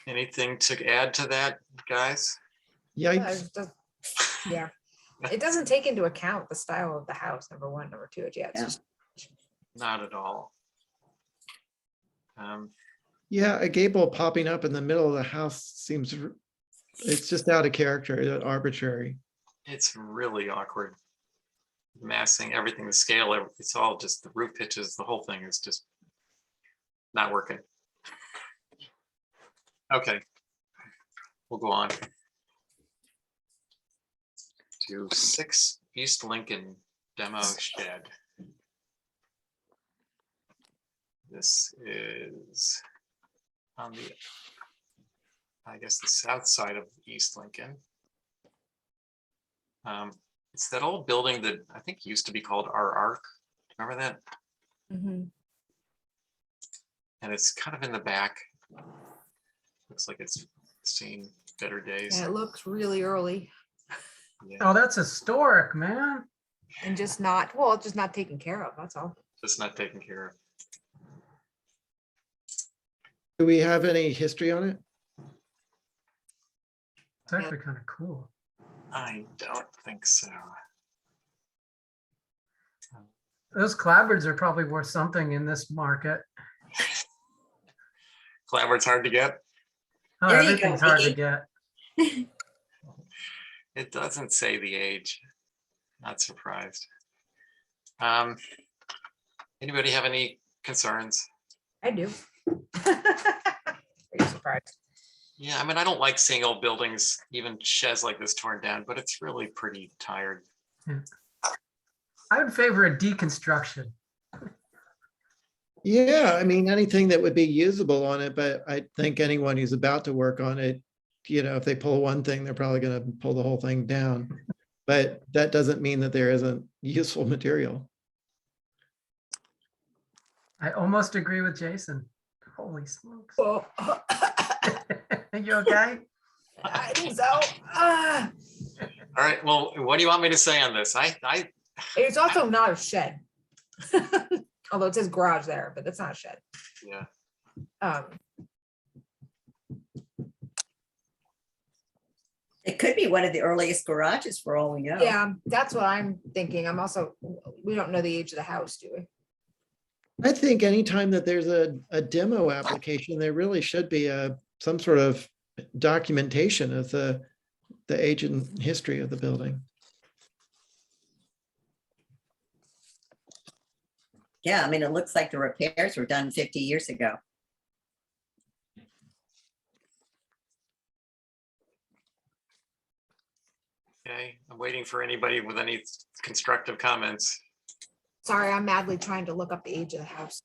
Anything to add to that, guys? Yikes. Yeah, it doesn't take into account the style of the house, number one, number two, yeah, it's Yeah. just, Not at all. Yeah, a gable popping up in the middle of the house seems, it's just out of character, arbitrary. It's really awkward. Massing everything, the scale, it's all just the roof pitches, the whole thing is just not working. Okay. We'll go on to 6 East Lincoln demo shed. This is on the, I guess, the south side of East Lincoln. It's that old building that I think used to be called Our Ark. Remember that? Mhm. And it's kind of in the back. Looks like it's seen better days. yeah, it looks really early Yeah, Oh, that's historic, man. and just not, well, just not taken care of, that's all. just not taken care of. Do we have any history on it? It's actually kind of cool. I don't think so. Those clapboards are probably worth something in this market. Clapboard's hard to get. Oh, There you go, everything's hard to Vicky. get. It doesn't say the age. Not surprised. Anybody have any concerns? I do. Are you surprised? Yeah, I mean, I don't like seeing old buildings, even sheds like this torn down, but it's really pretty tired. I would favor a deconstruction. Yeah, I mean, anything that would be usable on it, but I think anyone who's about to work on it, you know, if they pull one thing, they're probably gonna pull the whole thing down. But that doesn't mean that there isn't useful material. I almost agree with Jason. Holy smokes. Well, You okay? I think so. Ah, All right, well, what do you want me to say on this? I it's also not a shed. Although it says garage there, but that's not a shed. yeah, It could be one of the earliest garages for all we know. Yeah, that's what I'm thinking. I'm also, we don't know the age of the house, do we? I think anytime that there's a demo application, there really should be some sort of documentation of the age and history of the building. Yeah, I mean, it looks like the repairs were done 50 years ago. okay. I'm waiting for anybody with any constructive comments. Sorry, I'm madly trying to look up the age of the house.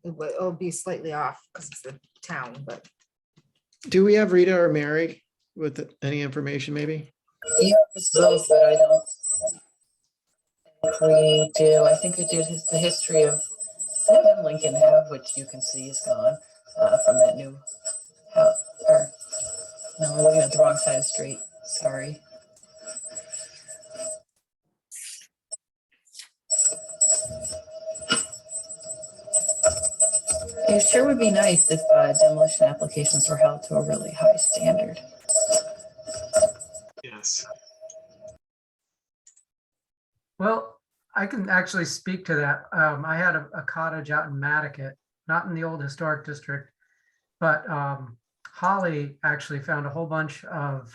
It'll be slightly off because it's the town, but Do we have Rita or Mary with any information maybe? We have this both, but I don't think we do. I think we did the history of 7 Lincoln Ave, which you can see is gone from that new house. Or no, we're looking at the wrong side of the street. Sorry. It sure would be nice if demolition applications were held to a really high standard. Yes. Well, I can actually speak to that. I had a cottage out in Matticat, not in the old historic district, but Holly actually found a whole bunch of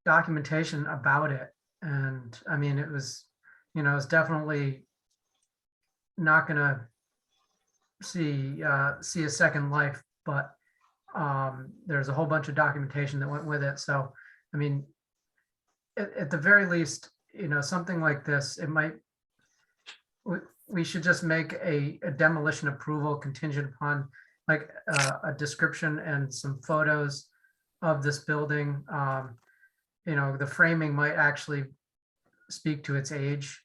documentation about it. And I mean, it was, you know, it's definitely not gonna see a second life, but there's a whole bunch of documentation that went with it. So, I mean, at the very least, you know, something like this, it might, we should just make a demolition approval contingent upon like a description and some photos of this building. You know, the framing might actually speak to its age.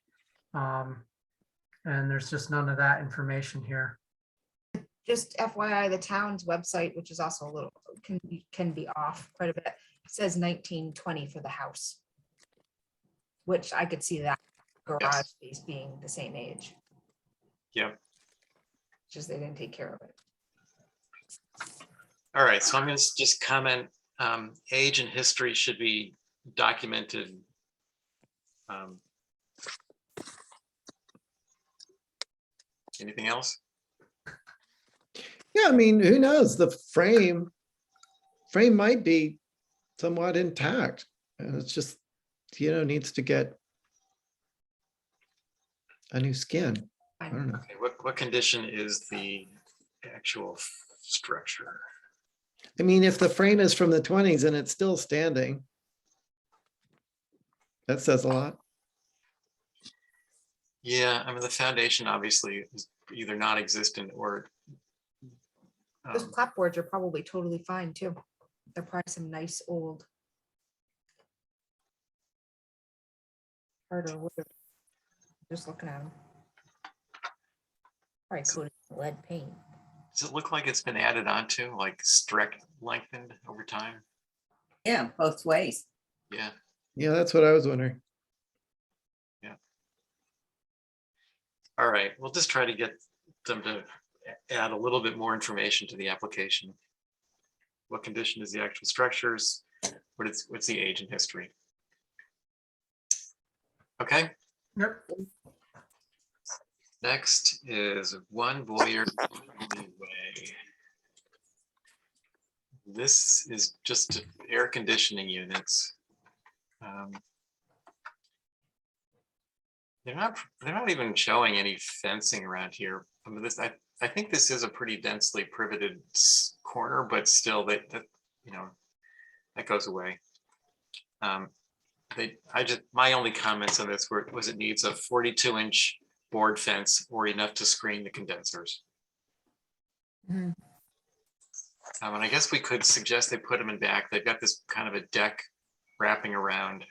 And there's just none of that information here. Just FYI, the town's website, which is also a little, can be off quite a bit, says 1920 for the house. Which I could see that garage space being the same age. Yep. Just they didn't take care of it. All right, so I'm going to just comment, age and history should be documented. Anything else? Yeah, I mean, who knows? The frame might be somewhat intact, and it's just, needs to get a new skin. I don't know. Okay, what condition is the actual structure? I mean, if the frame is from the 20s and it's still standing, that says a lot. Yeah, I mean, the foundation obviously is either non-existent or Those clapboards are probably totally fine too. They're probably some nice old harder wood. Just looking at them. Probably coated in lead paint. does it look like it's been added onto, like lengthened over time? Yeah, both ways. Yeah. Yeah, that's what I was wondering. All right, we'll just try to get them to add a little bit more information to the application. What condition is the actual structures? What's the age and history? Okay. Yep. Next is One Boyer Way. This is just air conditioning units. They're not even showing any fencing around here. I mean, I think this is a pretty densely privated corner, but still that goes away. My only comments on this was it needs a 42-inch board fence or enough to screen the condensers. Mhm. And I guess we could suggest they put them in back. They've got this kind of a deck wrapping around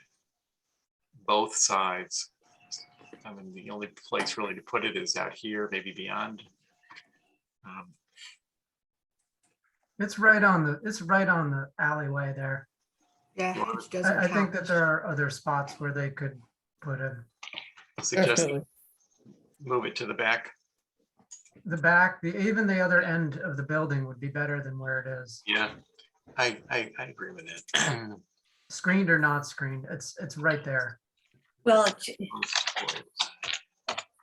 both sides. I mean, the only place really to put it is out here, maybe beyond. It's right on the alleyway there. Yeah, H doesn't I think count. that there are other spots where they could put it. Suggest Definitely. move it to the back. The back, even the other end of the building would be better than where it is. Yeah, I agree with that. Screened or not screened, it's right there. Well,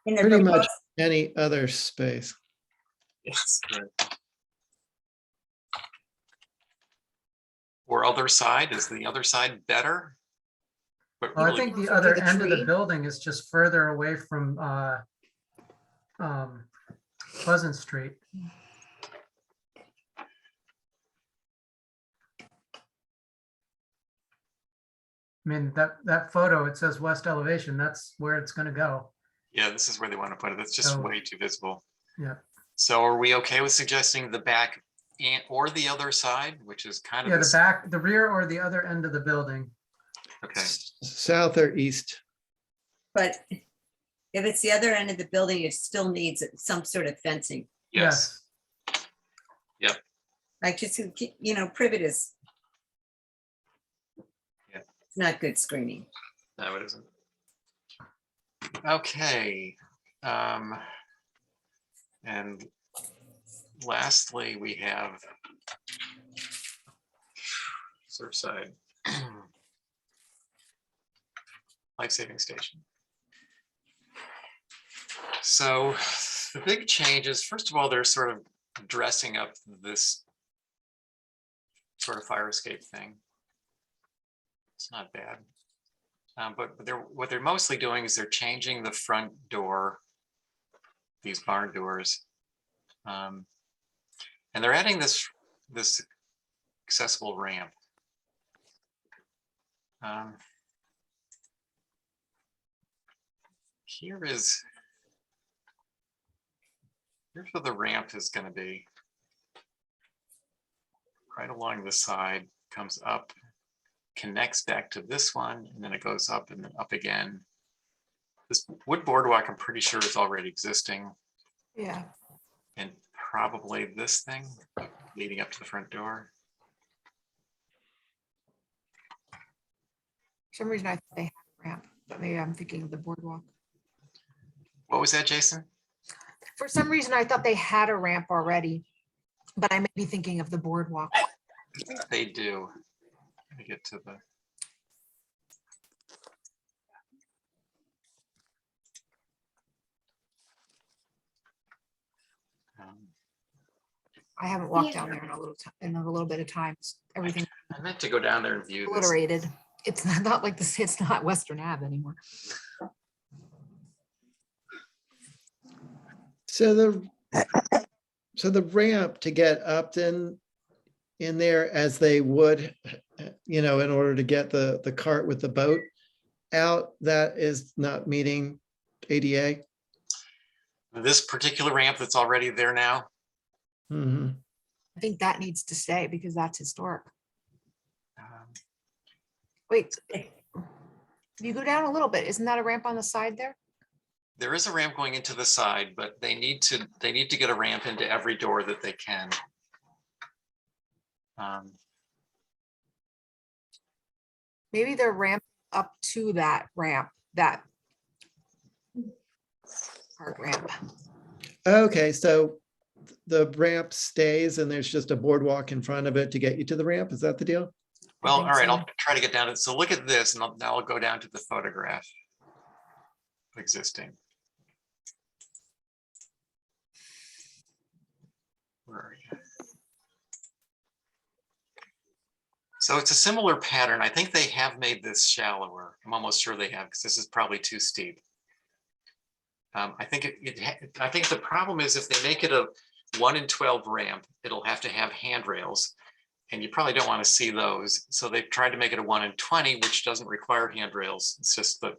in the Pretty much proposed- any other space. Yes, right. Or other side, is the other side better? But Well, I really, think the Closer to other the end of the tree? building is just further away from Pleasant Street. I mean, that photo, it says west elevation, that's where it's gonna go. yeah, this is where they want to put it. It's just Oh. way too visible. Yeah, So are we okay with suggesting the back or the other side, which is kind of yeah, the this? back, the rear or the other end of the building. Okay, South or east. But if it's the other end of the building, it still needs some sort of fencing. yes, Like just, privet is. Yeah. It's not good screening. no, it isn't. Okay. And lastly, we have Surfside life-saving station. So the big changes, first of all, they're sort of dressing up this sort of fire escape thing. It's not bad. But what they're mostly doing is they're changing the front door, these barn doors. And they're adding this accessible ramp. Here is Here's where the ramp is going to be. Right along the side, comes up, connects back to this one, and then it goes up and then up again. This wood boardwalk, I'm pretty sure is already existing, Yeah. and probably this thing leading up to the front door. For some reason I thought they had a ramp, but maybe I'm thinking of the boardwalk. What was that, Jason? For some reason I thought they had a ramp already, but I may be thinking of the boardwalk. I think they do. Let me get to the. I haven't walked down there in a little bit of time. Everything I meant to go down there and view this. obliterated. It's not like this, it's not Western Ave anymore. So the ramp to get Upton in there as they would, in order to get the cart with the boat out, that is not meeting ADA. This particular ramp that's already there now. Mhm. I think that needs to stay because that's historic. um, Wait, if you go down a little bit, isn't that a ramp on the side there? There is a ramp going into the side, but they need to get a ramp into every door that they can. Maybe they're ramped up to that ramp, that cart ramp. Okay, so the ramp stays and there's just a boardwalk in front of it to get you to the ramp. Is that the deal? Well, all think right, so. I'll try to get down to, so look at this, and now I'll go down to the photograph existing. Where are you? So it's a similar pattern. I think they have made this shallower. I'm almost sure they have, because this is probably too steep. I think I think the problem is if they make it a 1 in 12 ramp, it'll have to have handrails, and you probably don't want to see those. So they've tried to make it a 1 in 20, which doesn't require handrails. It's just the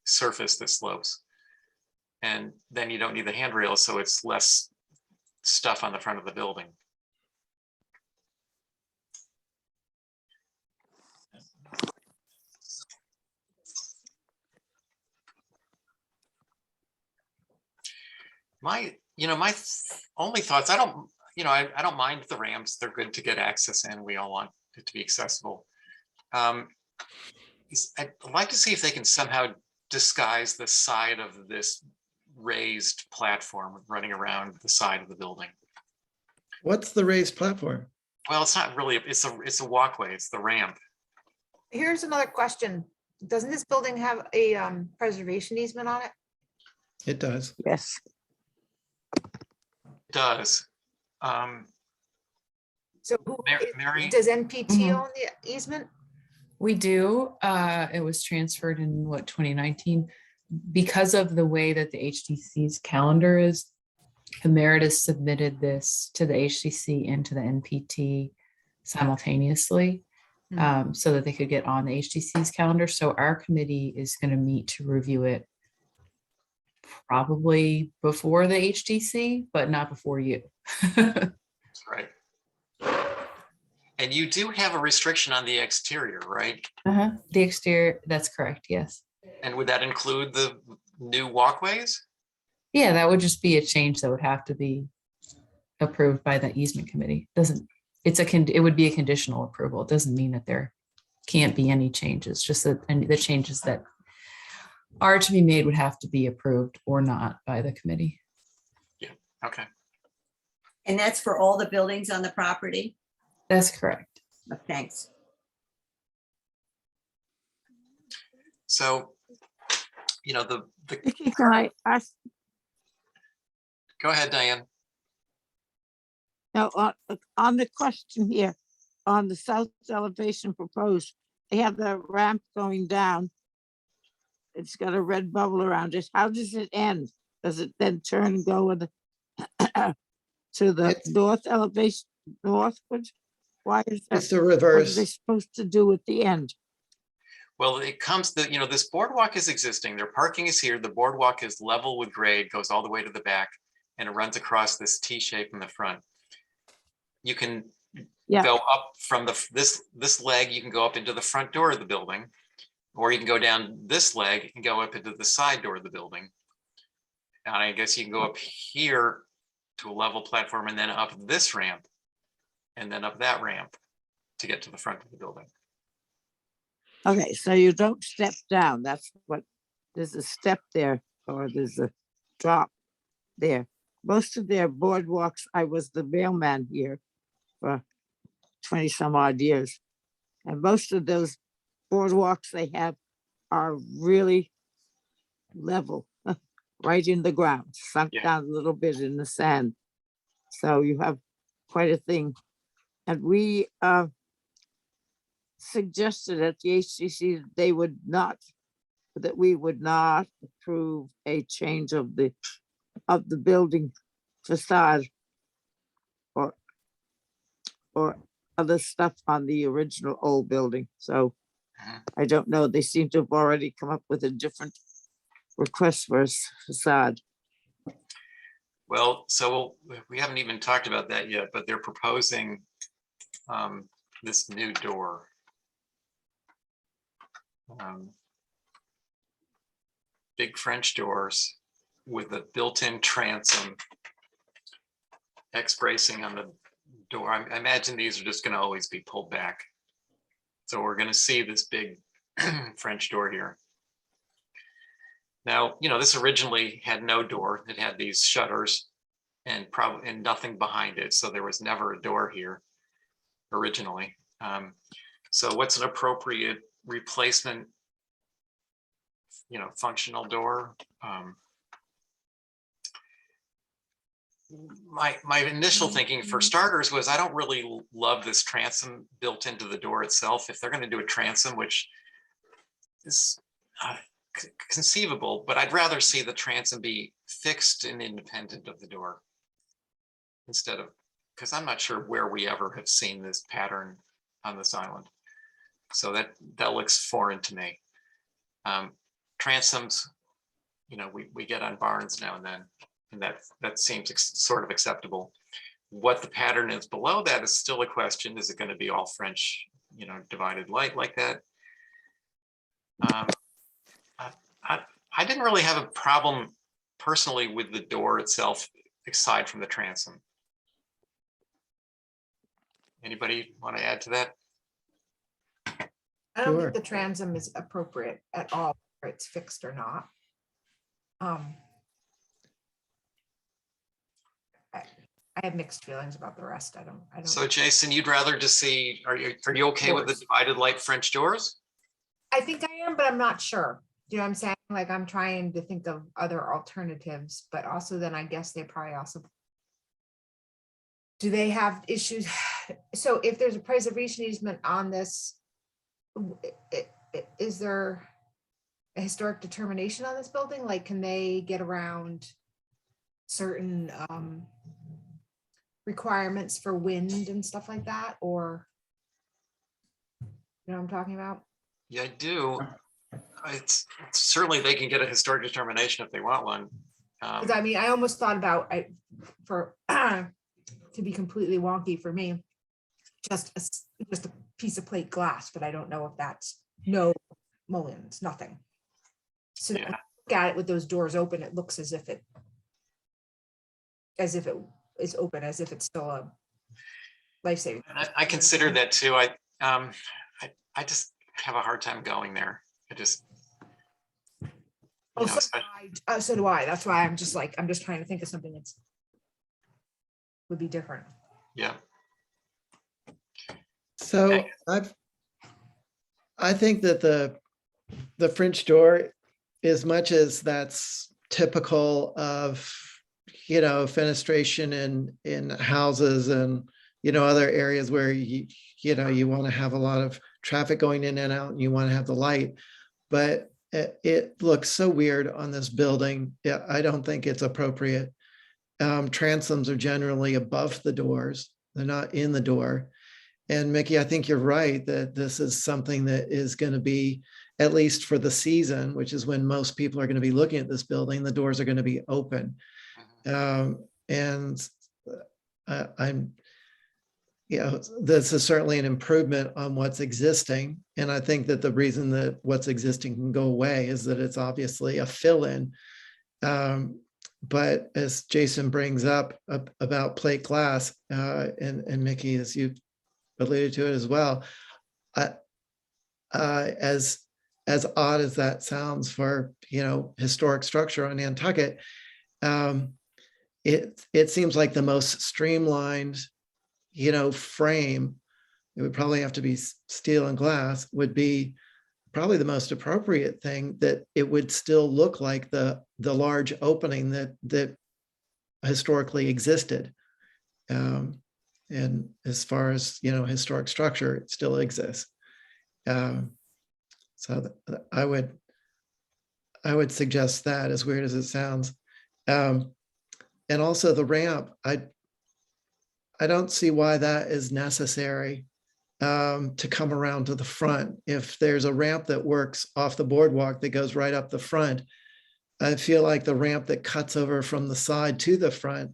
surface that slopes. And then you don't need the handrails, so it's less stuff on the front of the building. My only thoughts, I don't mind the ramps. They're good to get access in. We all want it to be accessible. I'd like to see if they can somehow disguise the side of this raised platform running around the side of the building. What's the raised platform? Well, it's not really, it's a walkway, it's the ramp. Here's another question. Doesn't this building have a preservation easement on it? It does. Yes. It does. So who, Mary? does NPT Mhm. own the easement? We do. It was transferred in 2019. Because of the way that the HTC's calendar is, Emeritus submitted this to the HTC and to the NPT simultaneously, so that they could get on the HTC's calendar. So our committee is going to meet to review it probably before the HTC, but not before you. That's right. And you do have a restriction on the exterior, right? The exterior, that's correct, yes. And would that include the new walkways? Yeah, that would just be a change that would have to be approved by the easement committee. It would be a conditional approval. It doesn't mean that there can't be any changes, just that the changes that are to be made would have to be approved or not by the committee. Yeah, okay. And that's for all the buildings on the property? That's correct. Oh, thanks. So, the Vicky, can I ask, go ahead, Diane. now, on the question here, on the south elevation proposed, they have the ramp going down. It's got a red bubble around it. How does it end? Does it then turn and go with to the It's- north elevation, northward? Why is that? It's the What are they reverse. supposed to do at the end? Well, it comes that, this boardwalk is existing. Their parking is here. The boardwalk is level with grade, goes all the way to the back. and it runs across this T shape in the front. You can Yeah. go up from this leg, you can go up into the front door of the building, or you can go down this leg and go up into the side door of the building. And I guess you can go up here to a level platform and then up this ramp and then up that ramp to get to the front of the building. Okay, so you don't step down. That's what, there's a step there, or there's a drop there. Most of their boardwalks, I was the mailman here for 20 some odd years. And most of those boardwalks they have are really level, right in the ground, sunk Yeah. down a little bit in the sand. So you have quite a thing. And we suggested at the HCC that we would not approve a change of the building facade or other stuff on the original old building. So I don't know, they seem to have already come up with a different request for a facade. Well, so we haven't even talked about that yet, but they're proposing this new door. Big French doors with a built-in transom, X-bracing on the door. I imagine these are just going to always be pulled back. So we're going to see this big French door here. Now, you know, this originally had no door. It had these shutters and probably nothing behind it. So there was never a door here originally. So what's an appropriate replacement, you know, functional door? My initial thinking for starters was I don't really love this transom built into the door itself. If they're going to do a transom, which is conceivable, but I'd rather see the transom be fixed and independent of the door instead of, because I'm not sure where we ever have seen this pattern on this island. So that looks foreign to me. Transoms, you know, we get on barns now and then, and that seems sort of acceptable. What the pattern is below that is still a question. Is it going to be all French, you know, divided light like that? I didn't really have a problem personally with the door itself, aside from the transom. Anybody want to add to that? I don't Sure. think the transom is appropriate at all, whether it's fixed or not. I have mixed feelings about the rest. I don't. So Jason, you'd rather just see, are you okay with the Doors. divided light French doors? I think I am, but I'm not sure. Do you know what I'm saying? Like, I'm trying to think of other alternatives, but also then I guess they probably also. Do they have issues? So if there's a preservation easement on this, is there a historic determination on this building? Like, can they get around certain requirements for wind and stuff like that? Or, you know what I'm talking about? Yeah, I do. It's certainly they can get a historic determination if they want one. Because I mean, I almost thought about to be completely wonky for me, just a piece of plate glass, but I don't know if that's no mullions, nothing. So when Yeah. I look at it with those doors open, it looks as if it is open, as if it's still a life-saving. And I consider that too. I just have a hard time going there. I just. Oh, You know, so do I. That's why I'm just trying to think of something that's would be different. yeah. So Okay. I think that the French door, as much as that's typical of, you know, fenestration in houses and, you know, other areas where you want to have a lot of traffic going in and out and you want to have the light, but it looks so weird on this building. Yeah, I don't think it's appropriate. Transoms are generally above the doors. They're not in the door. And Mickey, I think you're right that this is something that is going to be, at least for the season, which is when most people are going to be looking at this building, the doors are going to be open. And I'm, this is certainly an improvement on what's existing. And I think that the reason that what's existing can go away is that it's obviously a fill-in. But as Jason brings up about plate glass, and Mickey, as you alluded to it as well, as odd as that sounds for, historic structure on Nantucket, it seems like the most streamlined, frame, it would probably have to be steel and glass, would be probably the most appropriate thing, that it would still look like the large opening that historically existed. And as far as, historic structure, it still exists. So I would suggest that, as weird as it sounds. And also the ramp, I don't see why that is necessary to come around to the front. If there's a ramp that works off the boardwalk that goes right up the front, I feel like the ramp that cuts over from the side to the front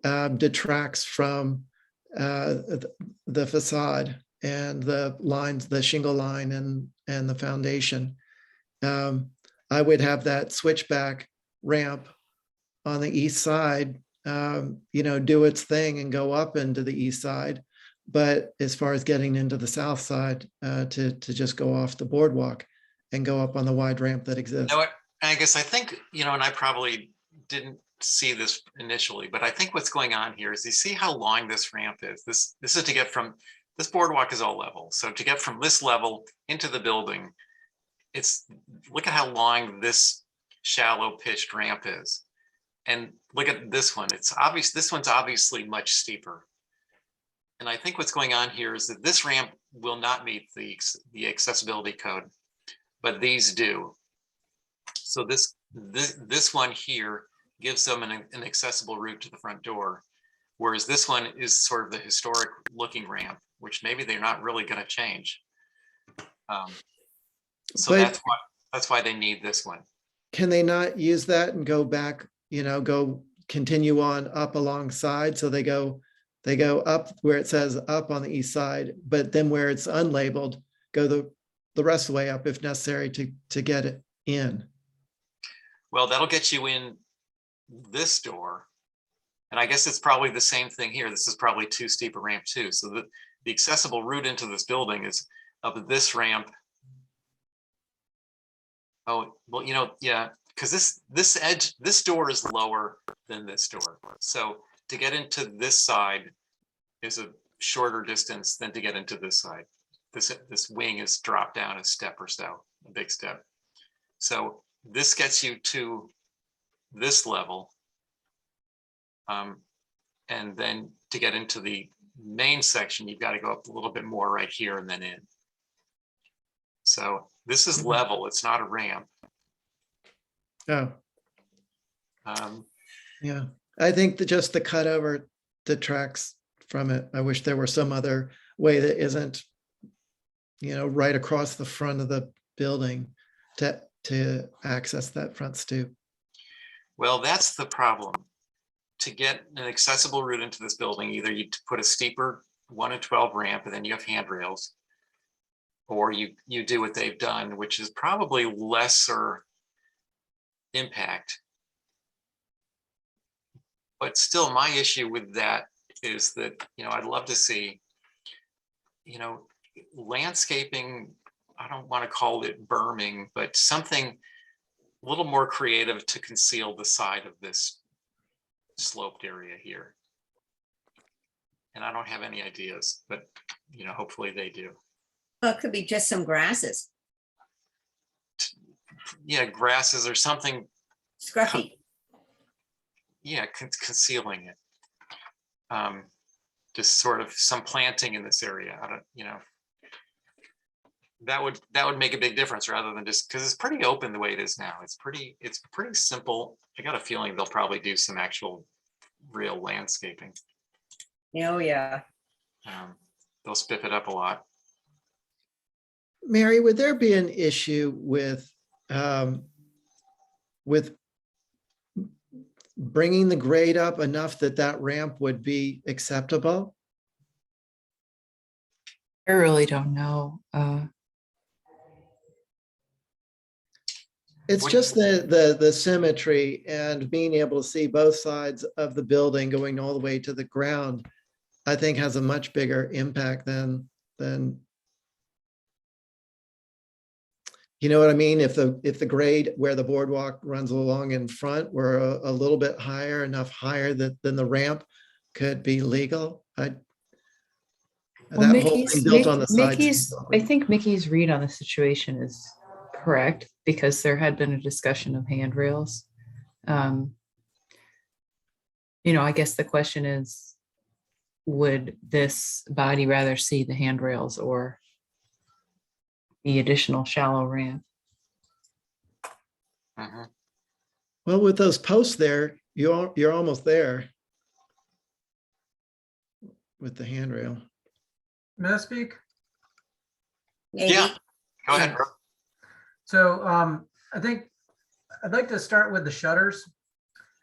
detracts from the facade and the lines, the shingle line and the foundation. I would have that switchback ramp on the east side, do its thing and go up into the east side. But as far as getting into the south side, to just go off the boardwalk and go up on the wide ramp that exists. You know what? I guess I think, and I probably didn't see this initially, but I think what's going on here is you see how long this ramp is. This is to get from, this boardwalk is all level. So to get from this level into the building, look at how long this shallow pitched ramp is. And look at this one. It's obvious, this one's obviously much steeper. And I think what's going on here is that this ramp will not meet the accessibility code, but these do. So this one here gives them an accessible route to the front door, whereas this one is sort of the historic looking ramp, which maybe they're not really going to change. So But that's why they need this one. can they not use that and go back, go continue on up alongside? So they go up where it says up on the east side, but then where it's unlabeled, go the rest of the way up if necessary to get it in. Well, that'll get you in this door. And I guess it's probably the same thing here. This is probably too steep a ramp too. So the accessible route into this building is up this ramp. Oh, well, yeah, because this door is lower than this door. So to get into this side is a shorter distance than to get into this side. This wing is dropped down a step or so, a big step. So this gets you to this level. And then to get into the main section, you've got to go up a little bit more right here and then in. So this is level, it's not a ramp. Oh, yeah. I think that just the cutover detracts from it. I wish there were some other way that isn't, right across the front of the building to access that front stoop. Well, that's the problem. To get an accessible route into this building, either you put a steeper 1 in 12 ramp and then you have handrails, or you do what they've done, which is probably lesser impact. But still, my issue with that is that, I'd love to see, landscaping, I don't want to call it berming, but something a little more creative to conceal the side of this sloped area here. And I don't have any ideas, but hopefully they do. Well, it could be just some grasses, Yeah, grasses or something. scruffy. Yeah, concealing it. Just sort of some planting in this area. I don't, that would make a big difference rather than just, because it's pretty open the way it is now. It's pretty simple. I got a feeling they'll probably do some actual real landscaping. Oh, yeah. They'll spiff it up a lot. Mary, would there be an issue with bringing the grade up enough that that ramp would be acceptable? I really don't know. It's Would- just the symmetry and being able to see both sides of the building going all the way to the ground, I think has a much bigger impact than, you know what I mean? If the grade where the boardwalk runs along in front were a little bit higher, enough higher than the ramp could be legal. Well, That whole thing built on the side. I think Mickey's read on the situation is correct because there had been a discussion of handrails. I guess the question is, would this body rather see the handrails or the additional shallow ramp? Mhm. Well, with those posts there, you're almost there with the handrail. May I speak? Maybe. Yeah, go ahead, Brooke. So I think I'd like to start with the shutters.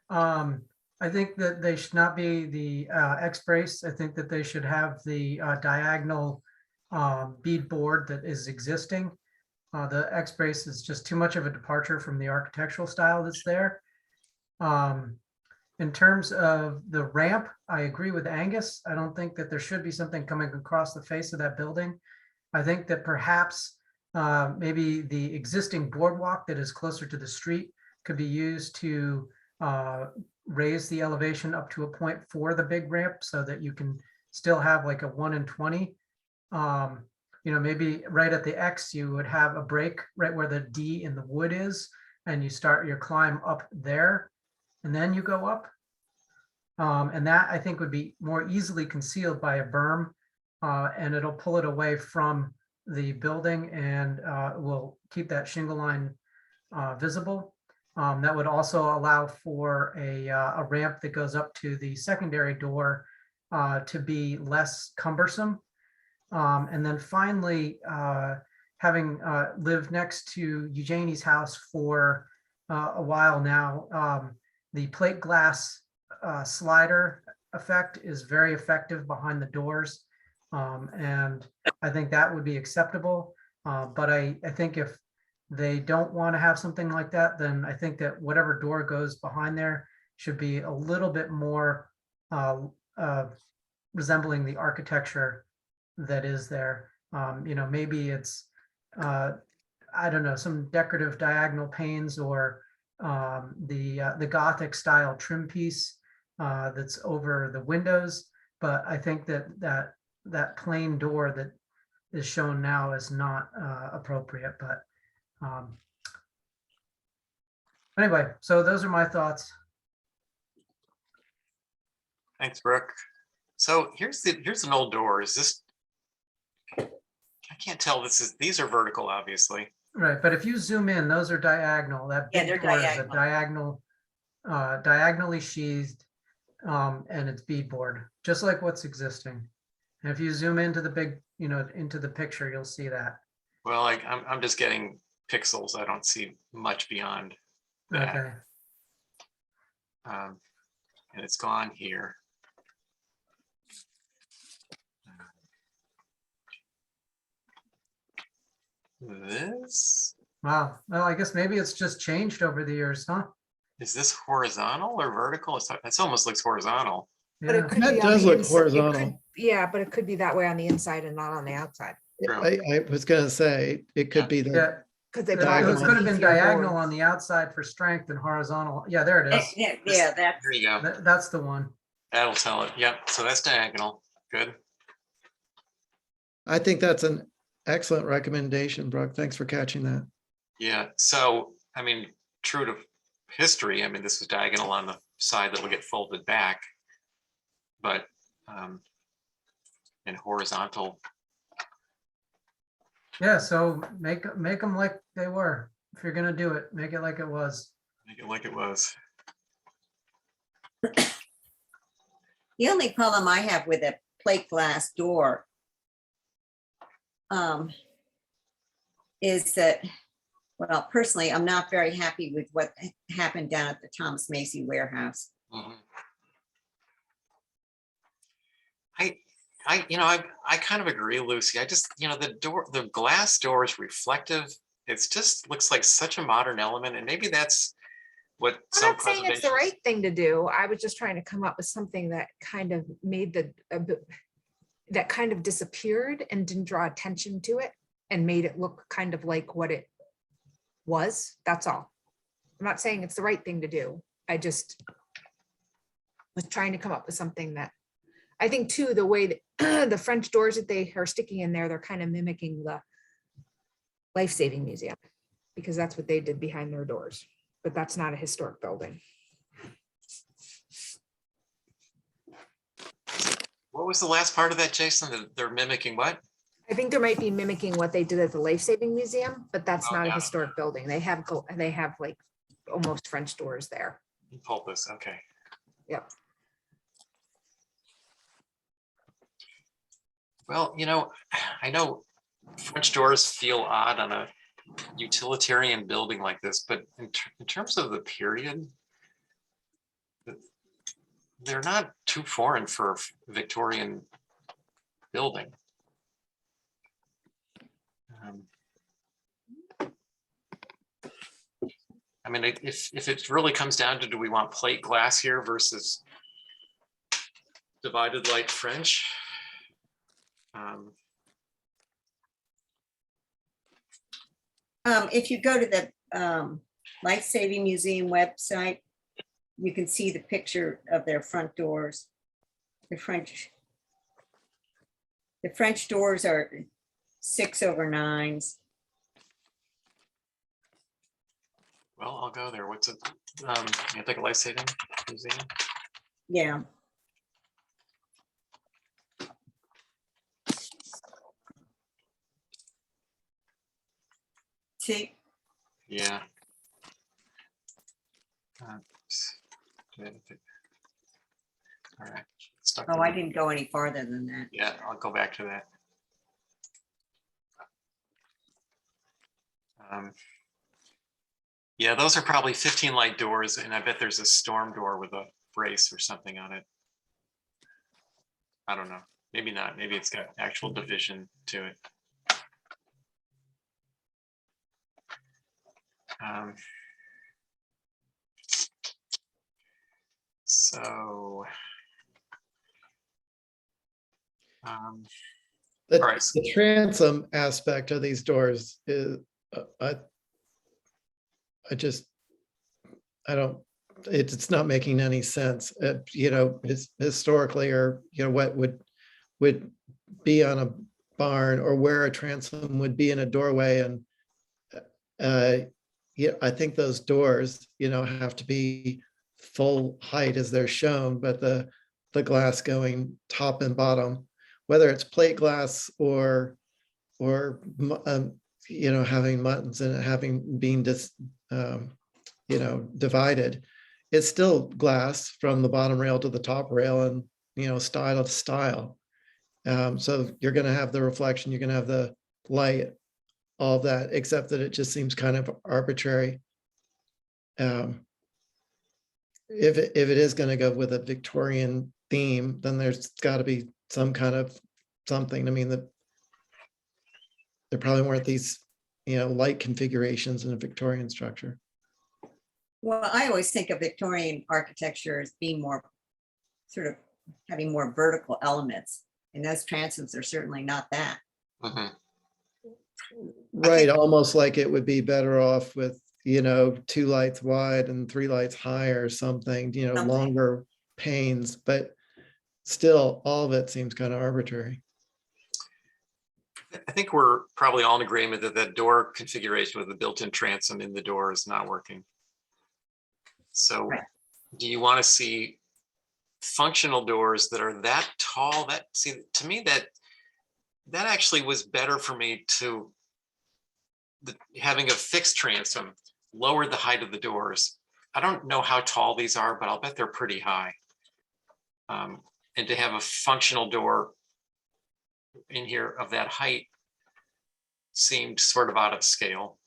I think that they should not be the X brace. I think that they should have the diagonal bead board that is existing. The X brace is just too much of a departure from the architectural style that's there. In terms of the ramp, I agree with Angus. I don't think that there should be something coming across the face of that building. I think that perhaps maybe the existing boardwalk that is closer to the street could be used to raise the elevation up to a point for the big ramp so that you can still have like a 1 in 20. Maybe right at the X, you would have a break right where the D in the wood is, and you start your climb up there, and then you go up. And that I think would be more easily concealed by a berm, and it'll pull it away from the building and will keep that shingle line visible. That would also allow for a ramp that goes up to the secondary door to be less cumbersome. And then finally, having lived next to Eugenie's house for a while now, the plate glass slider effect is very effective behind the doors. And I think that would be acceptable. But I think if they don't want to have something like that, then I think that whatever door goes behind there should be a little bit more resembling the architecture that is there. Maybe it's, I don't know, some decorative diagonal panes or the Gothic style trim piece that's over the windows. But I think that plain door that is shown now is not appropriate. But anyway, so those are my thoughts. Thanks, Brooke. So here's an old door. Is this? I can't tell. These are vertical, obviously. Right, but if you zoom in, those are diagonal. That Yeah, big they're door is a diagonal. diagonally sheathed, and it's beadboard, just like what's existing. And if you zoom into the big, into the picture, you'll see that. Well, I'm just getting pixels. I don't see much beyond that. Okay. And it's gone here. This, Wow. Well, I guess maybe it's just changed over the years, huh? is this horizontal or vertical? It almost looks horizontal. But Yeah. it could That be on does the look inside. It could- horizontal. Yeah, but it could be that way on the inside and not on the outside. True. I was gonna say, it could be Yeah. that, Because they It probably Diagonal. could have been easier diagonal boards. on the outside for strength and horizontal. Yeah, there it is. Yeah, that's, There you go. That's the one. That'll tell it. Yep. So that's diagonal. Good. I think that's an excellent recommendation, Brooke. Thanks for catching that. Yeah. So, I mean, true to history, this was diagonal on the side that will get folded back, but in horizontal. Yeah, so make them like they were. If you're gonna do it, make it like it was. Make it like it was. the only problem I have with a plate glass door is that, Well, personally, I'm not very happy with what happened down at the Thomas Macy warehouse. Mhm. I kind of agree, Lucy. I just, the glass door is reflective. It's just looks like such a modern element, and maybe that's what I'm some not saying it's the preservationists- right thing to do. I was just trying to come up with something that kind of made that kind of disappeared and didn't draw attention to it and made it look kind of like what it was. That's all. I'm not saying it's the right thing to do. I just was trying to come up with something that I think too, the way that the French doors that they are sticking in there, they're kind of mimicking the Life-Saving Museum because that's what they did behind their doors, but that's not a historic building. What was the last part of that, Jason? That they're mimicking what? I think there might be mimicking what they did at the Life-Saving Museum, but that's Oh, not a got it. historic building. They have like almost French doors there. Pulpus, okay. Yep. Well, I know French doors feel odd on a utilitarian building like this, but in terms of the period, they're not too foreign for a Victorian building. I mean, if it really comes down to, do we want plate glass here versus divided light French? If you go to the Life-Saving Museum website, you can see the picture of their front doors. The French doors are 6/9s. Well, I'll go there. What's it? You think a Life-Saving Museum? Yeah. See, Yeah. All right. Stuck oh, to I the- didn't go any farther than that. Yeah, I'll go back to that. Yeah, those are probably 15 light doors, and I bet there's a storm door with a brace or something on it. I don't know. Maybe not. Maybe it's got actual division to it. So, The, all right. the transom aspect of these doors is, I don't, it's not making any sense. Historically, or what would be on a barn, or where a transom would be in a doorway, and yeah, I think those doors, have to be full height as they're shown, but the glass going top and bottom, whether it's plate glass or having muttons and it having been divided, it's still glass from the bottom rail to the top rail, and style to style. So you're going to have the reflection, you're going to have the light, all of that, except that it just seems kind of arbitrary. If it is going to go with a Victorian theme, then there's got to be some kind of something. I mean, there probably weren't these, light configurations in a Victorian structure. Well, I always think of Victorian architecture as being more sort of having more vertical elements, and those transoms are certainly not that. Mhm. Right, almost like it would be better off with, 2 lights wide and 3 lights high or something, Something. longer panes, but still all of it seems kind of arbitrary. I think we're probably all in agreement that that door configuration with the built-in transom in the door is not working. So Right. do you want to see functional doors that are that tall? To me, that actually was better for me to having a fixed transom lowered the height of the doors. I don't know how tall these are, but I'll bet they're pretty high. And to have a functional door in here of that height seemed sort of out of scale.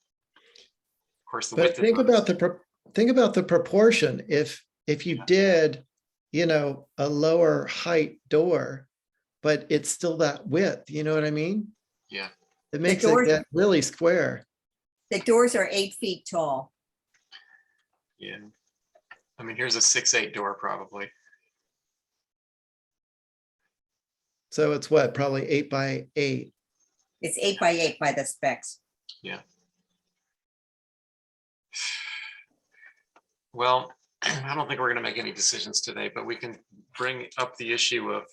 course, the But width. think about think about the proportion. If you did, a lower height door, but it's still that width, you know what I mean? Yeah. It makes it doors- get really square. The doors are 8 feet tall. Yeah. I mean, here's a 6'8" door probably. So it's what, probably 8 by 8. It's 8 by 8 by the specs. Yeah. Well, I don't think we're going to make any decisions today, but we can bring up the issue of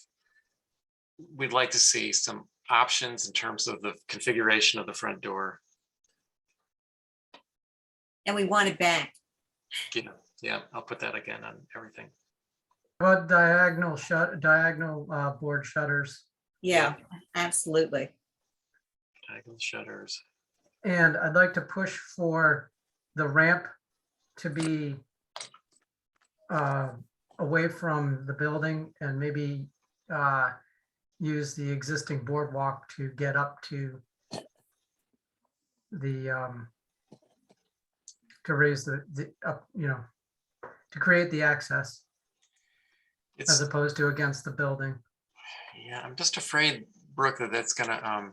we'd like to see some options in terms of the configuration of the front door. And we want it back. Yeah, I'll put that again on everything. But diagonal board shutters. Yeah, absolutely. Diagonal shutters. And I'd like to push for the ramp to be away from the building and maybe use the existing boardwalk to get up to the to raise the up, to create the access as opposed to against the building. Yeah, I'm just afraid, Brooke, that that's gonna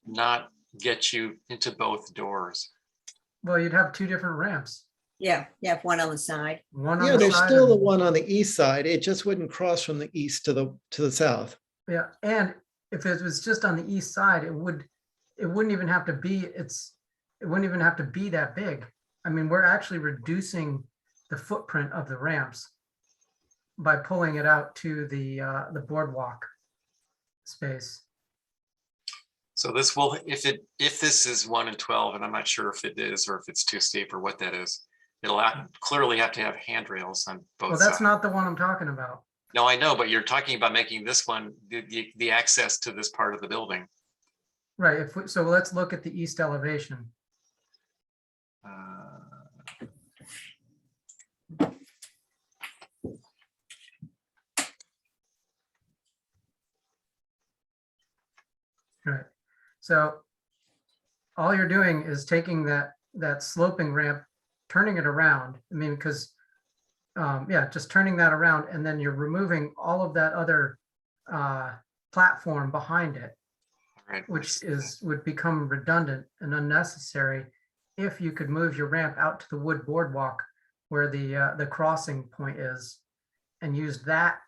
not get you into both doors. Well, you'd have two different ramps. Yeah, you have one on the side. One on Yeah, the there's side still the and- one on the east side. It just wouldn't cross from the east to the south. Yeah, and if it was just on the east side, it wouldn't even have to be, it wouldn't even have to be that big. I mean, we're actually reducing the footprint of the ramps by pulling it out to the boardwalk space. So this will, if this is 1 and 12, and I'm not sure if it is or if it's too steep or what that is, it'll clearly have to have handrails on both Well, sides. that's not the one I'm talking about. No, I know, but you're talking about making this one the access to this part of the building. Right, so let's look at the east elevation. Right, so all you're doing is taking that sloping ramp, turning it around. I mean, because yeah, just turning that around, and then you're removing all of that other platform behind it, Right. which would become redundant and unnecessary if you could move your ramp out to the wood boardwalk where the crossing point is, and use that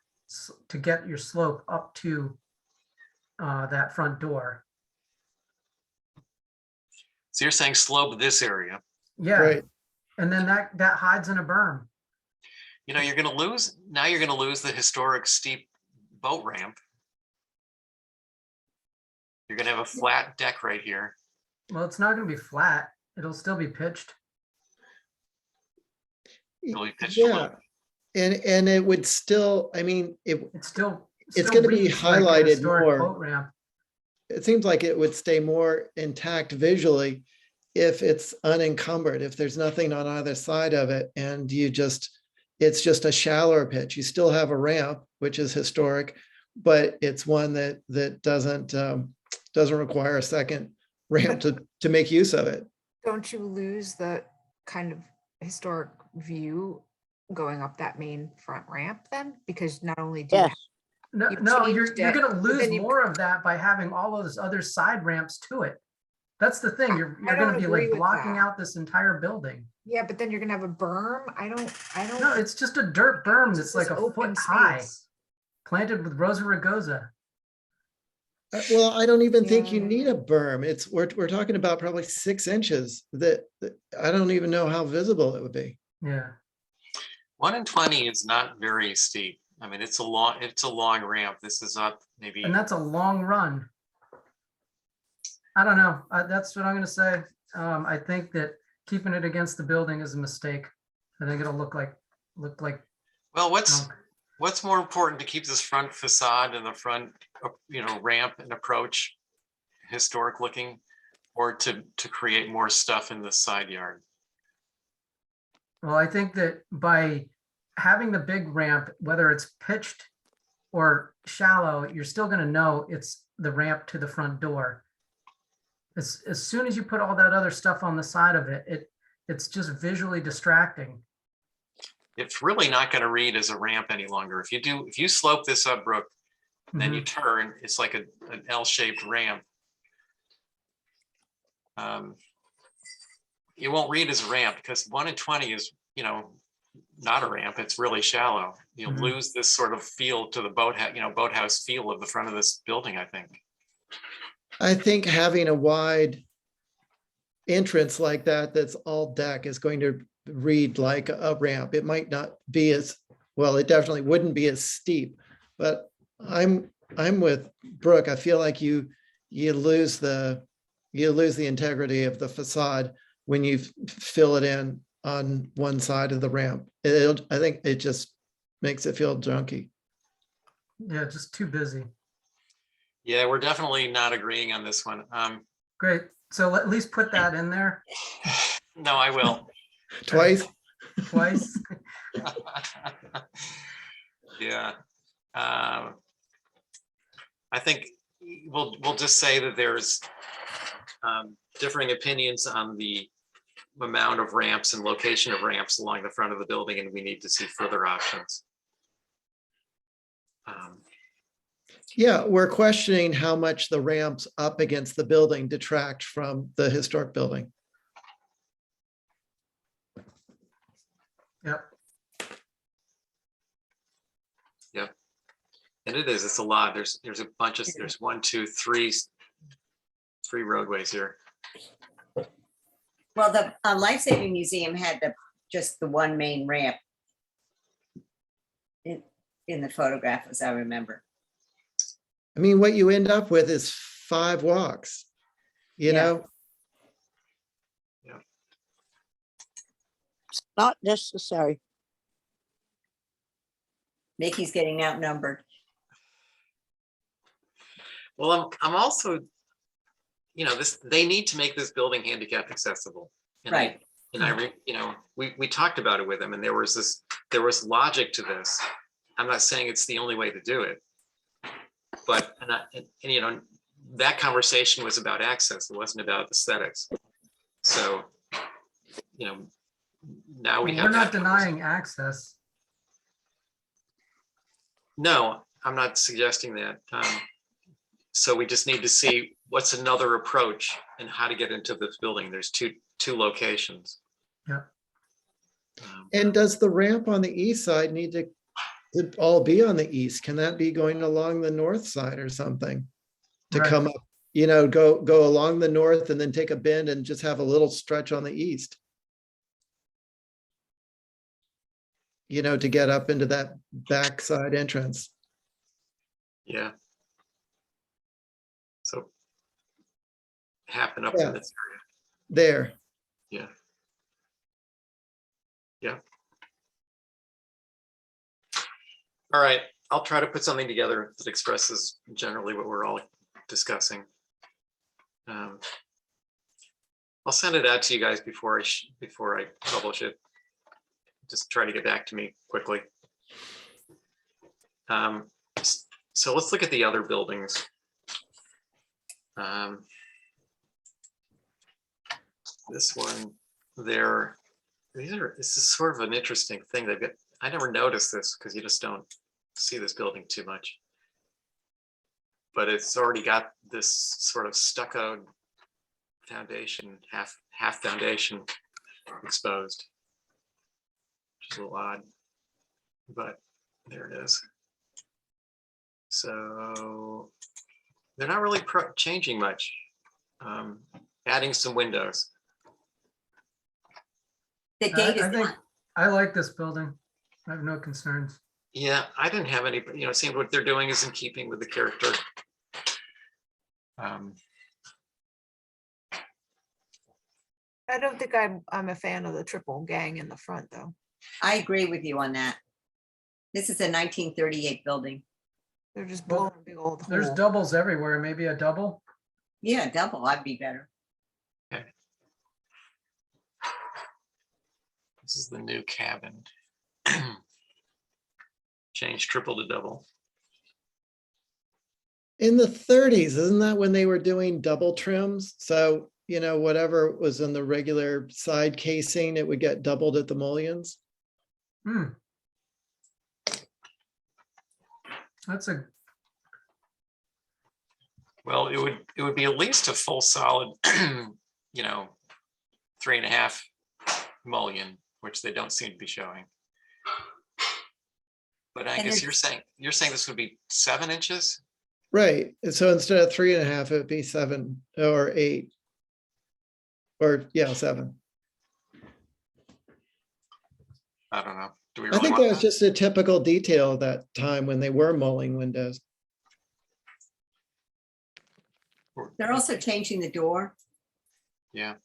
to get your slope up to that front door. So you're saying slope this area. Yeah, Right. and then that hides in a berm. You're going to lose the historic steep boat ramp. You're going to have a flat deck right here. Well, it's not going to be flat. It'll still be pitched. Really pitched a little. Yeah, and it would still, I mean, It's still gonna be reads like a highlighted historic more. boat ramp. it seems like it would stay more intact visually if it's unencumbered, if there's nothing on either side of it, and it's just a shallower pitch. You still have a ramp, which is historic, but it's one that doesn't require a second ramp to make use of it. Don't you lose the kind of historic view going up that main front ramp then? Because not only do you Yes. No, You've no, you're changed it, gonna but lose then you- more of that by having all of those other side ramps to it. That's the thing. You're I gonna don't be agree like with blocking that. out this entire building. yeah, but then you're gonna have a berm. I don't. No, it's just a dirt berm that's Just like this a open foot high, space. planted with Rosa rugosa. Well, I don't even think you Yeah. need a berm. We're talking about probably 6 inches that I don't even know how visible it would be. Yeah, 1 and 20 is not very steep. I mean, it's a long ramp. This is up maybe. and that's a long run. I don't know. That's what I'm gonna say. I think that keeping it against the building is a mistake. I think it'll look like Well, what's junk. more important to keep this front facade and the front, ramp and approach historic looking, or to create more stuff in the side yard? Well, I think that by having the big ramp, whether it's pitched or shallow, you're still gonna know it's the ramp to the front door. as soon as you put all that other stuff on the side of it, it's just visually distracting. It's really not going to read as a ramp any longer. If you slope this up, Brooke, and then you turn, it's like an L-shaped ramp. It won't read as a ramp because 1 in 20 is, not a ramp. It's really shallow. You'll lose this sort of feel to the boathouse feel of the front of this building, I think. I think having a wide entrance like that, that's all deck, is going to read like a ramp. It might not be as, well, it definitely wouldn't be as steep, but I'm with Brooke. I feel like you lose the integrity of the facade when you fill it in on one side of the ramp. I think it just makes it feel junky. Yeah, just too busy. Yeah, we're definitely not agreeing on this one. Great. So at least put that in there No, I will. Twice. twice. Yeah. I think we'll just say that there's differing opinions on the amount of ramps and location of ramps along the front of the building, and we need to see further options. Yeah, we're questioning how much the ramps up against the building detract from the historic building. Yep. Yep. And it's a lot. There's a bunch of, there's 1, 2, 3 roadways here. Well, the Life Saving Museum had just the one main ramp in the photograph, as I remember. I mean, what you end up with is 5 walks, you Yeah. know? Not necessary. Nikki's getting outnumbered. Well, I'm also, they need to make this building handicap accessible. And Right. We talked about it with them, and there was logic to this. I'm not saying it's the only way to do it, but that conversation was about access. It wasn't about aesthetics. So, now we have. We're not denying access. No, I'm not suggesting that. So we just need to see what's another approach and how to get into this building. There's two locations. Yeah. And does the ramp on the east side need to all be on the east? Can that be going along the north side or something? To Right. come up, go along the north and then take a bend and just have a little stretch on the east. To get up into that backside entrance. Yeah. So happen up Yeah. in this area. There. Yeah. Yeah. All right. I'll try to put something together that expresses generally what we're all discussing. I'll send it out to you guys before I publish it. Just try to get back to me quickly. So let's look at the other buildings. This one there, this is sort of an interesting thing. I never noticed this because you just don't see this building too much. But it's already got this sort of stucco foundation, half foundation exposed, which is a little odd, but there it is. So they're not really changing much, adding some windows. The gate is I think not. I like this building. I have no concerns. Yeah, I didn't have any, it seemed what they're doing is in keeping with the character. I don't think I'm a fan of the triple gang in the front, though. I agree with you on that. This is a 1938 building. They're just Well, blowing a big old There's hole. doubles everywhere. Maybe a double. Yeah, double, I'd be better. This is the new cabin. Change triple to double. In the 30s, isn't that when they were doing double trims? So, you know, whatever was in the regular side casing, it would get doubled at the mullions. Hmm. That's a, Well, it would be at least a full solid, you know, 3.5 mullion, which they don't seem to be showing. But I And guess it's- you're saying this would be 7 inches? Right. And so instead of 3.5, it'd be 7 or 8. Or yeah, 7. I don't know. Do we I really think want that was that? just a typical detail of that time when they were mulling windows. They're also changing the door. Yeah,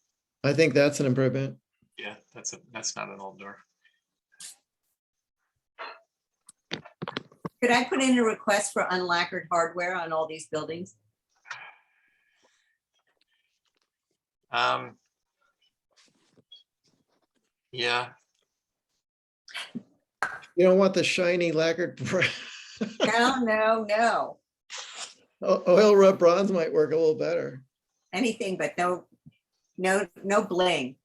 I think that's an improvement. yeah, that's not an old door. Could I put in a request for unlacquered hardware on all these buildings? Yeah, You don't want the shiny lacquered No, no, no. oil rub bronze might work a little better. Anything but no bling.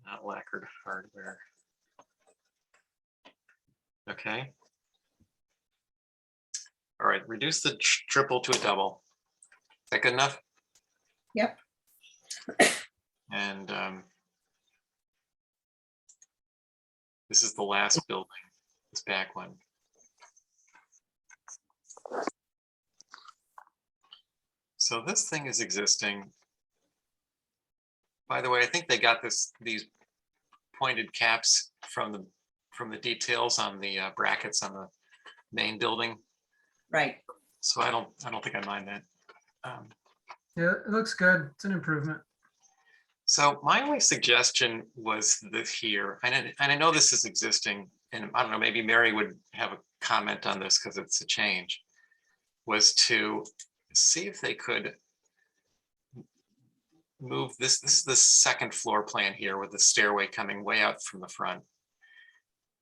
not lacquered hardware. Okay. All right, reduce the triple to a double. Is that good enough? Yep. And this is the last building, this back one. So this thing is existing. By the way, I think they got these pointed caps from the details on the brackets on the main building. Right. So I don't think I mind that. yeah, it looks good. It's an improvement. So my only suggestion was this here, and I know this is existing, and I don't know, maybe Mary would have a comment on this because it's a change, was to see if they could move this. This is the second floor plan here with the stairway coming way out from the front.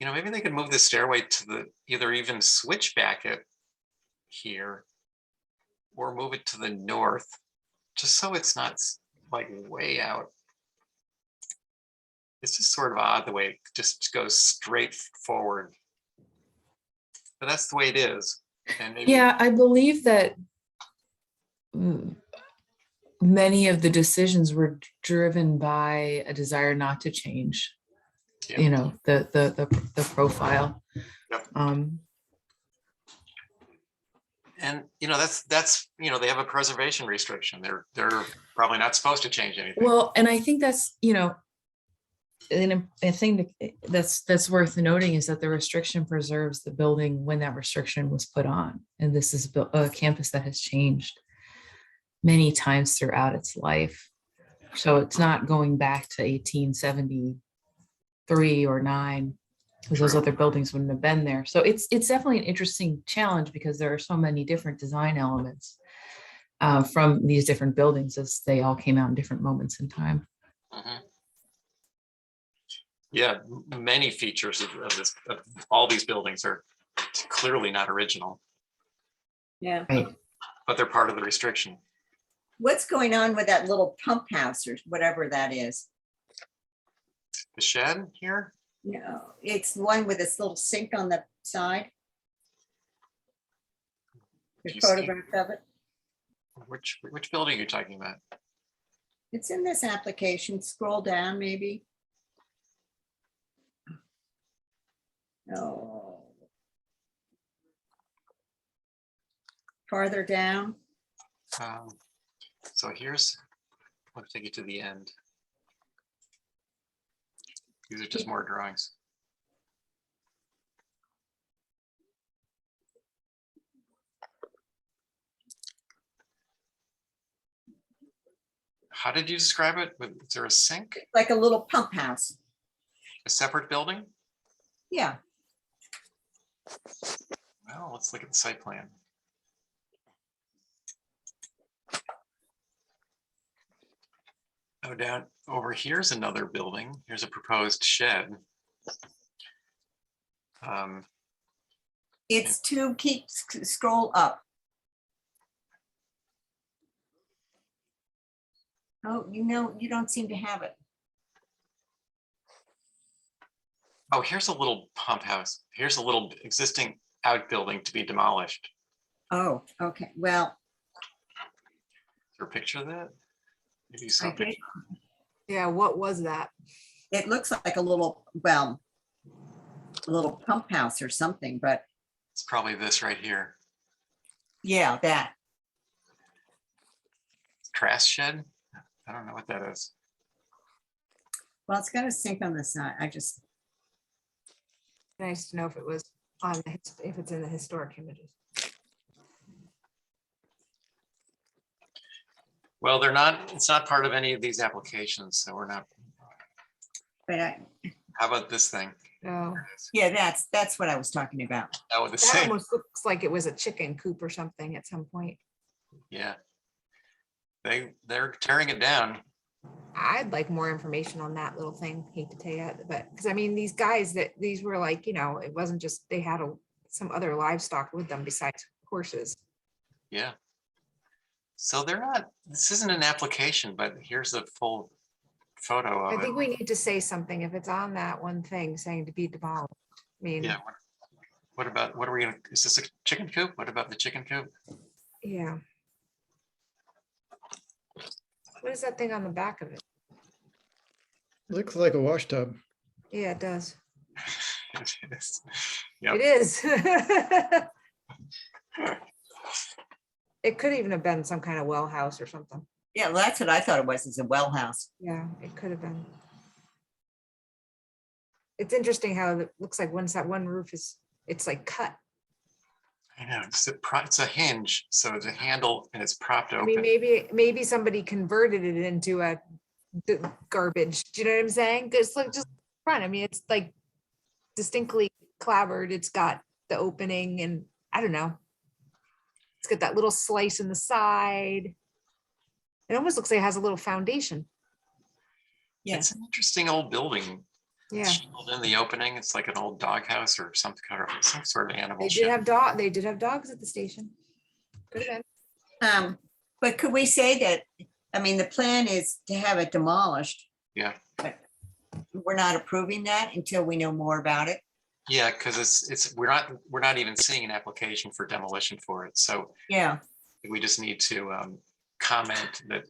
You know, maybe they could move the stairway to the, either even switch back it here or move it to the north, just so it's not like way out. It's just sort of odd the way it just goes straight forward. But that's the way it is. And maybe, Yeah, I believe that many of the decisions were driven by a desire not to change, Yeah. you know, the profile. Yep. And you know, that's you know, they have a preservation restriction. They're probably not supposed to change anything. Well, and I think that's, you know, and a thing that's worth noting is that the restriction preserves the building when that restriction was put on. And this is a campus that has changed many times throughout its life. So it's not going back to 1873 or 9, because those True. other buildings wouldn't have been there. So it's definitely an interesting challenge because there are so many different design elements from these different buildings as they all came out in different moments in time. Mhm. Yeah, many features of all these buildings are clearly not original, Yeah. Right. but they're part of the restriction. What's going on with that little pump house or whatever that is? The shed here, No, it's the one with this little sink on the side. The You see- photograph of it. which building are you talking about? It's in this application. Scroll down, maybe. Oh. Farther down. So here's, let me take you to the end. These are just more drawings. How did you describe it? Is there a sink, Like a little pump house. a separate building? Yeah. Well, let's look at the site plan. Oh, down over here's another building. Here's a proposed shed. It's to keep, scroll up. Oh, you don't seem to have it. Oh, here's a little pump house. Here's a little existing outbuilding to be demolished. Oh, okay, well, Is there a picture of that? Maybe you saw I a picture. did, Yeah, what was that? it looks like a little, well, a little pump house or something, but It's probably this right here. yeah, that. Trash shed? I don't know what that is. Well, it's got a sink on the side. I just, Nice to know if it was on, if it's in the historic images. Well, they're not, it's not part of any of these applications, so we're not. but How about this thing? Oh, yeah, that's what I was talking about. Oh, the that same. almost looks like it was a chicken coop or something at some point. Yeah. They're tearing it down. I'd like more information on that little thing. Hate to tell you, but because I mean, these guys these were like, it wasn't just they had some other livestock with them besides horses. Yeah. So they're not, this isn't an application, but here's a full photo I of it. think we need to say something if it's on that one thing saying to be demolished. I mean, Yeah. What about, what are we gonna, is this a chicken coop? What about the chicken coop? yeah. What is that thing on the back of it? Looks like a wash tub. Yeah, it does. It is. Yep. It is. It could even have been some kind of well house or something. Yeah, well, that's what I thought it was, is a well house. Yeah, it could have been. It's interesting how it looks like once that one roof is, it's like cut. I know, it's a hinge, so it's a handle and it's propped I mean, open. maybe somebody converted it into a garbage. Do you know what I'm saying? It's like just front. I mean, it's like distinctly clabbered. It's got the opening and I don't know. It's got that little slice in the side. It almost looks like it has a little foundation. Yeah, It's an interesting old building. Yeah, It's shielded in the opening. It's like an old doghouse or some sort of animal they did shed. have dogs at the station. Could have been. but could we say that, I mean, the plan is to have it demolished. Yeah. But we're not approving that until we know more about it. Yeah, because we're not even seeing an application for demolition for it. So Yeah, we just need to comment that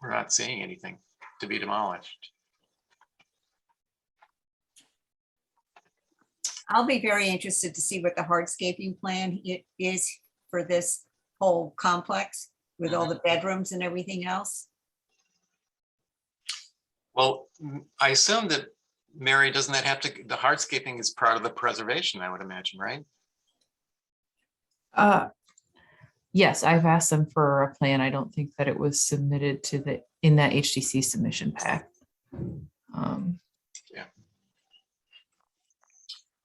we're not seeing anything to be demolished. I'll be very interested to see what the hardscaping plan is for this whole complex with all the bedrooms and everything else. Well, I assume that, Mary, doesn't that have to, the hardscaping is part of the preservation, I would imagine, right? Yes, I've asked them for a plan. I don't think that it was submitted in that HTC submission pack. Yeah.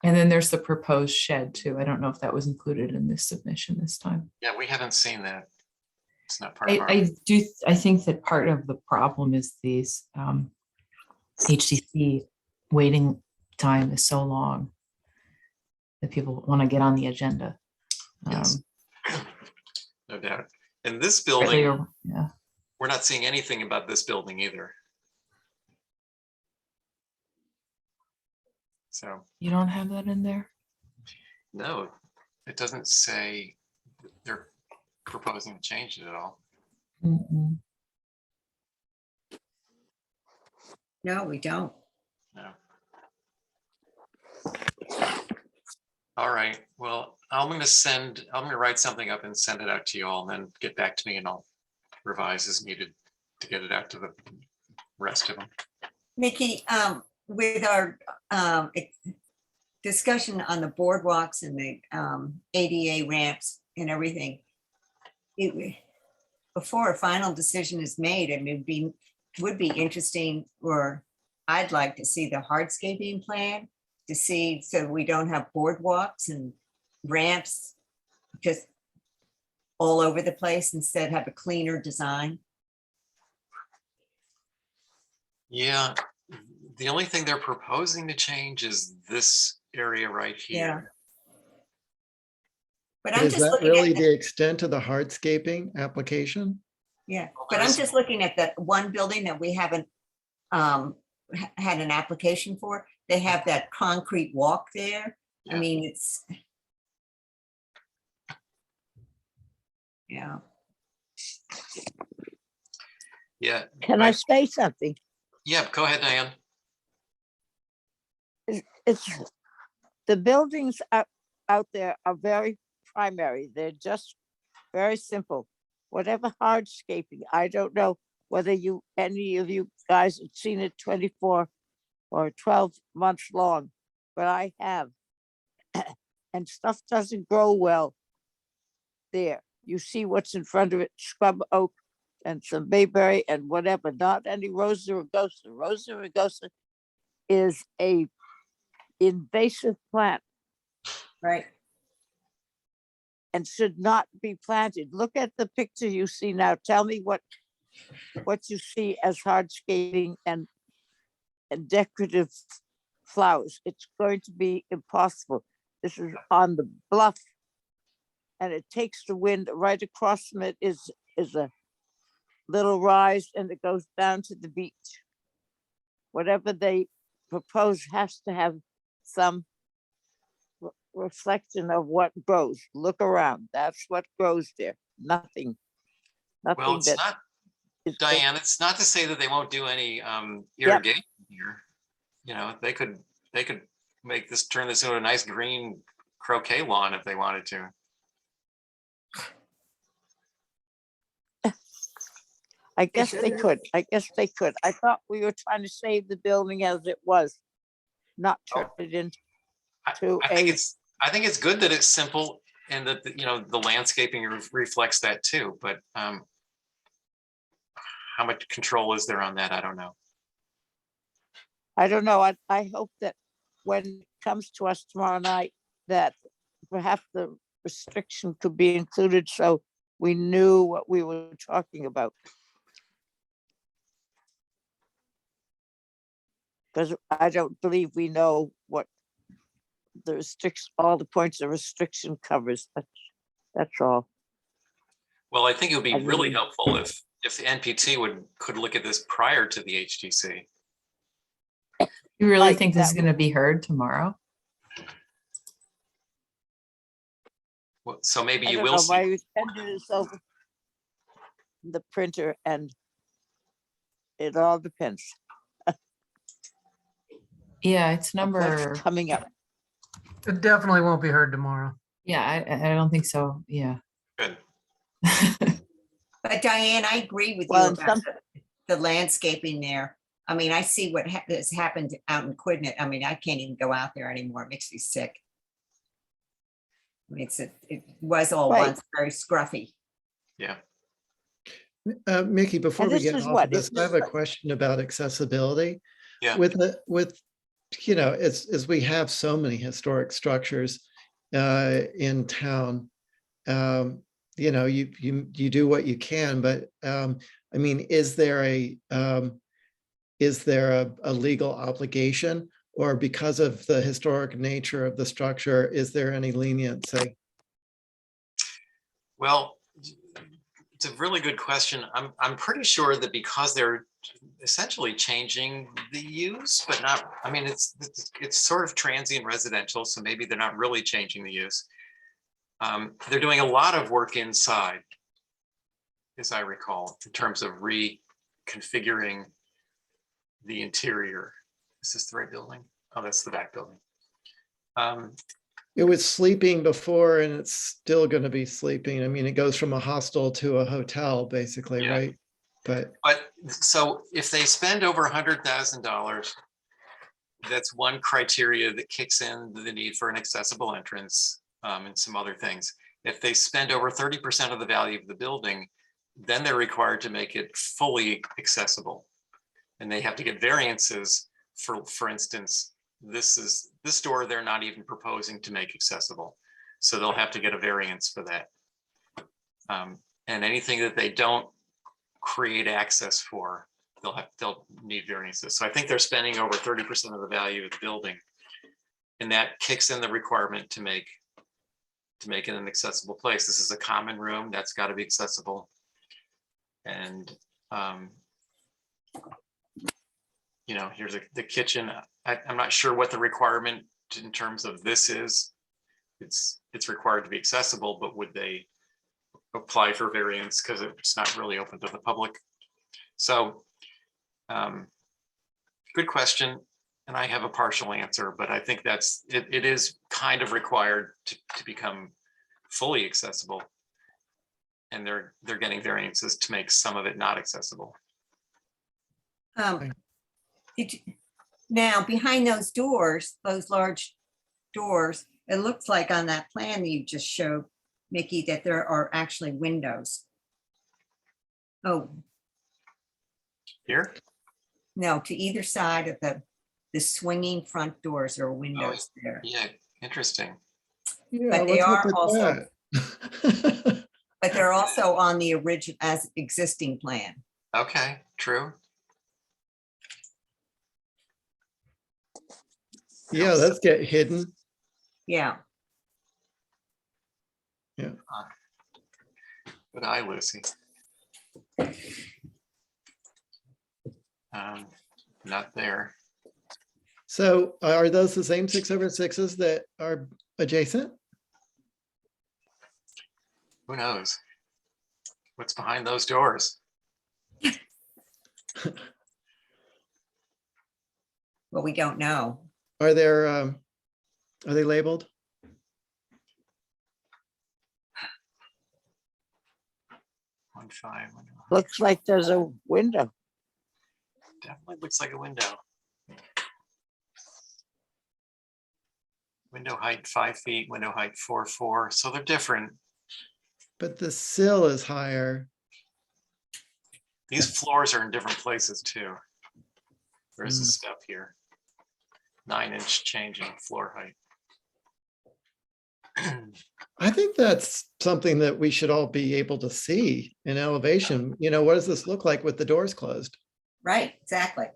And then there's the proposed shed too. I don't know if that was included in this submission this time. Yeah, we haven't seen that. It's not part of our. I think that part of the problem is these HTC waiting time is so long that people want to get on the agenda. Yes. No doubt. And this building, Yeah. we're not seeing anything about this building either. So, You don't have that in there? no, it doesn't say they're proposing to change it at all. Mm-mm. No, we don't. No. All right, well, I'm gonna write something up and send it out to you all and then get back to me and I'll revise as needed to get it out to the rest of them. Nikki, with our discussion on the boardwalks and the ADA ramps and everything, before a final decision is made, I mean, would be interesting, or I'd like to see the hardscaping plan to see, so we don't have boardwalks and ramps just all over the place, instead have a cleaner design. Yeah, The only thing they're proposing to change is this area right here. But I'm Is just that looking really at, the extent of the hardscaping application? yeah, Well, but there I'm is- just looking at that one building that we haven't had an application for. They have that concrete walk there. I Yeah. mean, it's. Yeah, Yeah. Can I say something? Yeah, go ahead, Diane. It's, the buildings out there are very primary. They're just very simple. Whatever hardscaping, I don't know whether any of you guys have seen it 24 or 12 months long, but I have. And stuff doesn't grow well there. You see what's in front of it, scrub oak and some bayberry and whatever, not any Rosa rugosa. Rosa rugosa is a invasive plant right. and should not be planted. Look at the picture you see now. Tell me what you see as hardscaping and decorative flowers. It's going to be impossible. This is on the bluff, and it takes the wind. Right across from it is a little rise, and it goes down to the beach. Whatever they propose has to have some reflection of what grows. Look around. That's what grows there. Nothing. Well, Nothing it's that not, is. Diane, it's not to say that they won't do any irrigation here. You know, they could make this, turn this into a nice green croquet lawn if they wanted to. I guess they could. I guess they could. I thought we were trying to save the building as it was, not turn it into I think it's good that it's simple and that, you know, the landscaping reflects that too, but how much control is there on that? I don't know. I don't know. I hope that when it comes to us tomorrow night, that perhaps the restriction could be included so we knew what we were talking about. Because I don't believe we know what the all the points of restriction covers. That's all. Well, I think it would be I really mean- helpful if the NPT could look at this prior to the HTC. You really Right, think this is that- going to be heard tomorrow? Well, so maybe I you don't will know, see. my agenda is over the printer, and it all depends Yeah, it's on what's number, coming up. It definitely won't be heard tomorrow. yeah, I don't think so. Yeah. Good. But Diane, I agree with Well, you and about some- the landscaping there. I mean, I see what has happened out in Quidnet. I mean, I can't even go out there anymore. It makes me sick. I mean, it was all Right. once very scruffy. Yeah. Mickey, before we this get is off what, of this, isn't I have this a what- question about accessibility. Yeah. With you know, as we have so many historic structures in town, you know, you do what you can, but I mean, is there a legal obligation, or because of the historic nature of the structure, is there any leniency? Well, it's a really good question. I'm pretty sure that because they're essentially changing the use, but not, I mean, it's sort of transient residential, so maybe they're not really changing the use. They're doing a lot of work inside, as I recall, in terms of reconfiguring the interior. Is this the right building? Oh, that's the back building. It was sleeping before, and it's still going to be sleeping. I mean, it goes from a hostel to a hotel, basically, Yeah. right? But So if they spend over $100,000, that's one criteria that kicks in the need for an accessible entrance and some other things. If they spend over 30% of the value of the building, then they're required to make it fully accessible. And they have to get variances for instance, this door they're not even proposing to make accessible. So they'll have to get a variance for that. And anything that they don't create access for, they'll need variances. So I think they're spending over 30% of the value of the building. And that kicks in the requirement to make it an accessible place. This is a common room, that's got to be accessible. And you know, here's the kitchen. I'm not sure what the requirement in terms of this is. It's required to be accessible, but would they apply for variance because it's not really open to the public? So good question, and I have a partial answer, but I think that's it is kind of required to become fully accessible, and they're getting variances to make some of it not accessible. Now, behind those doors, those large doors, it looks like on that plan that you just showed, Mickey, that there are actually windows. Oh, Here, no, to either side of the swinging front doors are windows there. yeah, interesting. Yeah, But they let's are look at also- that. But they're also on the original as existing plan. Okay, true. Yeah, let's get hidden. Yeah, Good eye, Lucy. Not there. So are those the same 6/6s that are adjacent? Who knows? What's behind those doors? well, we don't know. Are there, are they labeled? One five. Looks like there's a window. Definitely looks like a window. Window height 5 feet, window height 4'4", so they're different. But the sill is higher. These floors are in different places too. There's a step here. 9-inch change in floor height. I think that's something that we should all be able to see in elevation. You know, what does this look like with the doors closed? Right, exactly.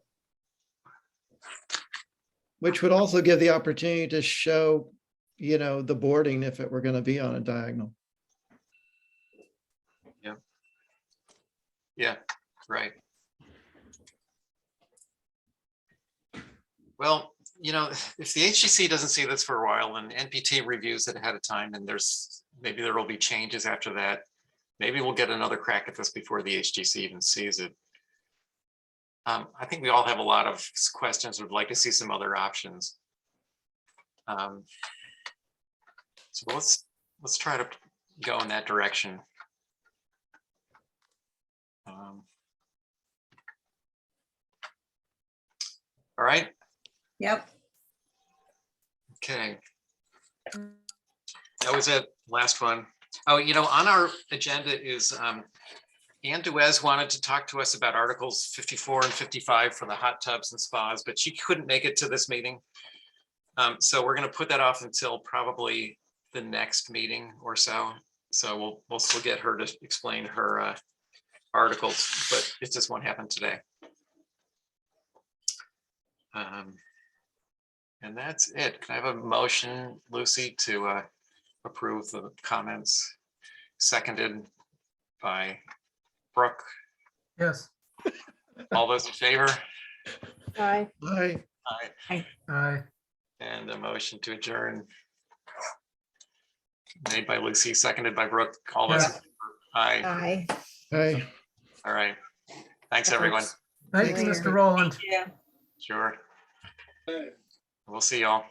Which would also give the opportunity to show, you know, the boarding if it were going to be on a diagonal. Yeah, right. Well, you know, if the HGC doesn't see this for a while and NPT reviews it ahead of time, and maybe there will be changes after that, maybe we'll get another crack at this before the HGC even sees it. I think we all have a lot of questions. Would like to see some other options. So let's try to go in that direction. All right. Yep. Okay. That was it. Last one. Oh, you know, on our agenda is Ann Duez wanted to talk to us about Articles 54 and 55 for the hot tubs and spas, but she couldn't make it to this meeting. So we're going to put that off until probably the next meeting or so. So we'll still get her to explain her articles, but it just won't happen today. And that's it. Can I have a motion, Lucy, to approve the comments? Seconded by Brooke. Yes. All those in favor? Aye. Hi. Aye. And a motion to adjourn. Made by Lucy, seconded by Brooke. All those. in Yes. favor? Aye. Aye. Hi. All right. Thanks, everyone. Thank you, Mr. Rowland. Yeah. Sure. We'll see y'all.